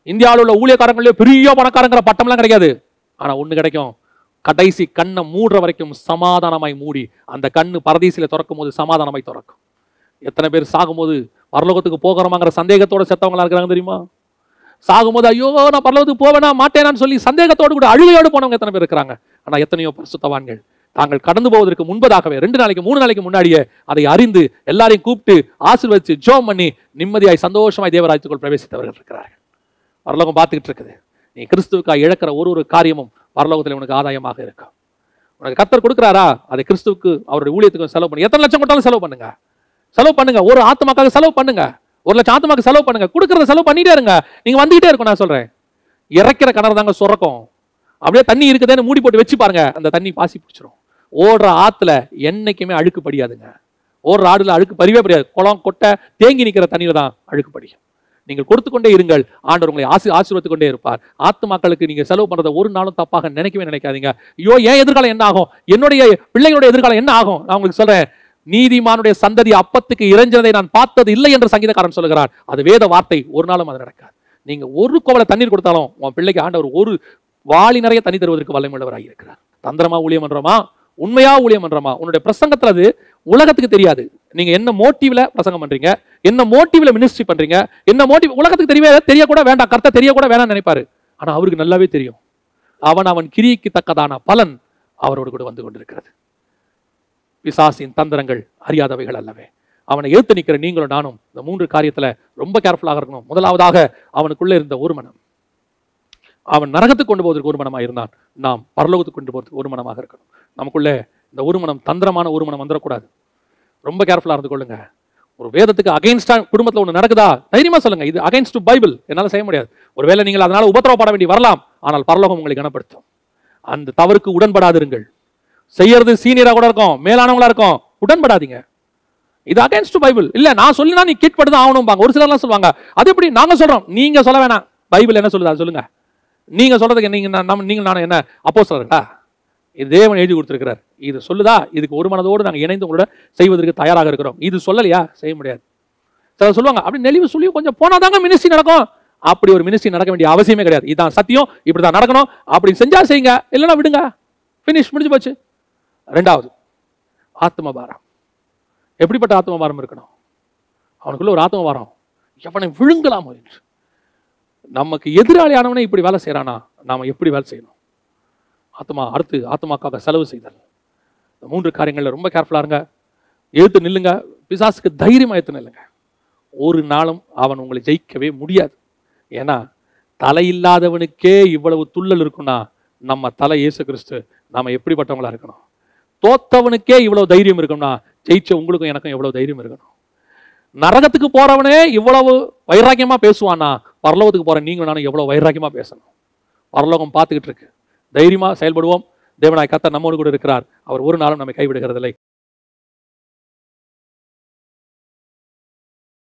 இந்தியாவில் உள்ள ஊழியக்காரங்களே பெரிய பணக்காரங்கிற பட்டம்லாம் கிடையாது. ஆனா ஒண்ணு கிடைக்கும், கடைசி கண்ணை மூடுற வரைக்கும் சமாதானமாய் மூடி அந்த கண்ணு பரதீசில திறக்கும் போது சமாதானமாய் திறக்கும். எத்தனை பேர் சாகும்போது பரலோகத்துக்கு போகிறோமாங்கிற சந்தேகத்தோட செத்தவங்களா இருக்கிறாங்க தெரியுமா? சாகும்போது ஐயோ நான் பரலோகத்துக்கு போவேனா மாட்டேனான்னு சொல்லி சந்தேகத்தோடு கூட அழுகையோடு போனவங்க எத்தனை பேர் இருக்கிறாங்க. ஆனா எத்தனையோ பரிசுத்தவான்கள் தாங்கள் கடந்து போவதற்கு முன்பதாகவே 2 நாளைக்கு 3 நாளைக்கு முன்னாடியே அதை அறிந்து எல்லாரையும் கூப்பிட்டு ஆசீர்வதிச்சு ஜெபம் பண்ணி நிம்மதியாய் சந்தோஷமாய் தேவராஜ்யத்துக்குள் பிரவேசித்தவர்கள் இருக்கிறார்கள். பரலோகம் பார்த்துக்கிட்டு இருக்குது. நீ கிறிஸ்துவுக்காக இழக்கிற ஒரு காரியமும் பரலோகத்தில் உனக்கு ஆதாயமாக இருக்கும். உனக்கு கர்த்தர் கொடுக்குறாரா, அதை கிறிஸ்துவுக்கு அவருடைய ஊழியத்துக்கு செலவு பண்ணி எத்தனை லட்சம் கொடுத்தாலும் செலவு பண்ணுங்க, செலவு பண்ணுங்க. ஒரு ஆத்மாக்காக செலவு பண்ணுங்க, 1 லட்சம் ஆத்மாக்கு செலவு பண்ணுங்க. கொடுக்கறத செலவு பண்ணிட்டே இருங்க, நீங்க வந்துகிட்டே இருக்கும். நான் சொல்றேன், இறைக்கிற கிணறு தாங்க சுரக்கும். அப்படியே தண்ணி இருக்குதுன்னு மூடி போட்டு வச்சு பாருங்க, அந்த தண்ணி பாசி பிடிச்சிரும். ஓடுற ஆத்துல என்னைக்குமே அழுக்கு படியாதுங்க. ஓடுற ஆடுல அழுக்கு படியவே படியாது. குளம் கொட்டை தேங்கி நிற்கிற தண்ணியில தான் அழுக்கு படியும். நீங்கள் கொடுத்து கொண்டே இருங்கள், ஆண்டவர் உங்களை ஆசீர்வதித்துக் கொண்டே இருப்பார். ஆத்மாக்களுக்கு நீங்க செலவு பண்றதை ஒரு நாளும் தப்பாக நினைக்கவே நினைக்காதீங்க. ஐயோ என் எதிர்காலம் என்ன ஆகும், என்னுடைய பிள்ளைகளுடைய எதிர்காலம் என்ன ஆகும். நான் உங்களுக்கு சொல்றேன், நீதிமானுடைய சந்ததி அப்பத்துக்கு இறைஞ்சதை நான் பார்த்தது இல்லை என்று சங்கீதக்காரன் சொல்லுகிறார். அது வேத வார்த்தை, ஒரு நாளும் அது நடக்காது. நீங்க ஒரு கோவலை தண்ணீர் கொடுத்தாலும் உன் பிள்ளைக்கு ஆண்டவர் ஒரு வாளி நிறைய தண்ணி தருவதற்கு வல்லமையுள்ளவராக இருக்கிறார். தந்திரமா ஊழியம் பண்றோமா, உண்மையா ஊழியம் பண்றோமா, உன்னுடைய பிரசங்கத்துல அது உலகத்துக்கு தெரியாது. நீங்க என்ன மோட்டிவ்ல பிரசங்கம் பண்றீங்க, என்ன மோட்டிவ்ல மினிஸ்ட்ரி பண்றீங்க, என்ன மோட்டிவ் உலகத்துக்கு தெரியக்கூட வேண்டாம், கர்த்தர் தெரியக்கூட வேணாம்னு நினைப்பாரு. ஆனா அவருக்கு நல்லாவே தெரியும். அவன் கிரியைக்கு தக்கதான பலன் அவரோடு கூட வந்து கொண்டிருக்கிறது. பிசாசின் தந்திரங்கள் அறியாதவைகள் அல்லவே. அவனை எழுத்து நிற்கிற நீங்களும் நானும் இந்த 3 காரியத்துல ரொம்ப கேர்ஃபுல்லாக இருக்கணும். முதலாவதாக அவனுக்குள்ள இருந்த ஒரு மனம். அவன் நரகத்துக்கு கொண்டு போவதற்கு ஒரு மனமாக இருந்தான். நாம் பரலோகத்துக்கு கொண்டு போவதற்கு ஒரு மனமாக இருக்கணும். நமக்குள்ள இந்த ஒரு மனம் தந்திரமான ஒரு மனம் வந்துடக்கூடாது. ரொம்ப கேர்ஃபுல்லா இருந்து கொள்ளுங்க. ஒரு வேதத்துக்கு அகைன்ஸ்டா குடும்பத்தில் ஒன்று நடக்குதா தைரியமா சொல்லுங்க, இது அகைன்ஸ்ட் டு பைபிள், என்னால் செய்ய முடியாது. ஒருவேளை நீங்கள் அதனால உபத்திரவப்பட வேண்டி வரலாம், ஆனால் பரலோகம் உங்களை கனப்படுத்தும். அந்த தவறுக்கு உடன்படாதிருங்கள். செய்யறது சீனியரா கூட இருக்கும், மேலானவங்களா இருக்கும், உடன்படாதீங்க. இது அகைன்ஸ்ட் டு பைபிள். இல்ல நான் சொல்லினா நீ கீழ்படுதான் ஆகணும். ஒரு சிலர்லாம் சொல்லுவாங்க, அது எப்படி நாங்க சொல்றோம், நீங்க சொல்ல வேணாம், பைபிள் என்ன சொல்லுது அது சொல்லுங்க. நீங்க சொல்றதுக்கு நீங்க நானும் என்ன அப்போஸ்தலர்களா? இது தேவன் எழுதி கொடுத்திருக்கிறார். இது சொல்லுதா, இதுக்கு ஒரு மனதோடு நாங்கள் இணைந்து உங்களோட செய்வதற்கு தயாராக இருக்கிறோம். இது சொல்லலையா, செய்ய முடியாது. சிலர் சொல்லுவாங்க, அப்படி நெளிவு சொல்லி கொஞ்சம் போனாதாங்க மினிஸ்ட்ரி நடக்கும். அப்படி ஒரு மினிஸ்ட்ரி நடக்க வேண்டிய அவசியமே கிடையாது. இதுதான் சத்தியம், இப்படிதான் நடக்கணும், அப்படி செஞ்சா செய்யுங்க, இல்லைன்னா விடுங்க, பினிஷ், முடிஞ்சு போச்சு. 2வது ஆத்ம பாரம். எப்படிப்பட்ட ஆத்ம பாரம் இருக்கணும்? அவனுக்குள்ள ஒரு ஆத்ம பாரம், எவனை விழுங்கலாமோ என்று. நமக்கு எதிராளியானவனே இப்படி வேலை செய்யறானா, நாம எப்படி வேலை செய்யணும்? ஆத்மா. அடுத்து ஆத்மாக்காக செலவு செய்தல். இந்த 3 காரியங்கள்ல ரொம்ப கேர்ஃபுல்லா இருங்க. எழுத்து நில்லுங்க. பிசாசுக்கு தைரியமா எடுத்து நில்லுங்க. ஒரு நாளும் அவன் உங்களை ஜெயிக்கவே முடியாது. ஏன்னா தலை இல்லாதவனுக்கே இவ்வளவு துள்ளல் இருக்குன்னா நம்ம தலை இயேசு கிறிஸ்து, நாம எப்படிப்பட்டவங்களா இருக்கணும்? தோத்தவனுக்கே இவ்வளவு தைரியம் இருக்கும்னா ஜெயிச்ச உங்களுக்கும் எனக்கும் எவ்வளவு தைரியம் இருக்கணும்? நரகத்துக்கு போறவனே இவ்வளவு வைராக்கியமா பேசுவானா, பரலோகத்துக்கு போற நீங்க நானும் எவ்வளவு வைராக்கியமா பேசணும்? பரலோகம் பார்த்துக்கிட்டு இருக்கு. தைரியமா செயல்படுவோம். தேவனாய் கர்த்தர் நம்மோடு கூட இருக்கிறார். அவர் ஒரு நாளும் நம்மை கைவிடுகிறதில்லை.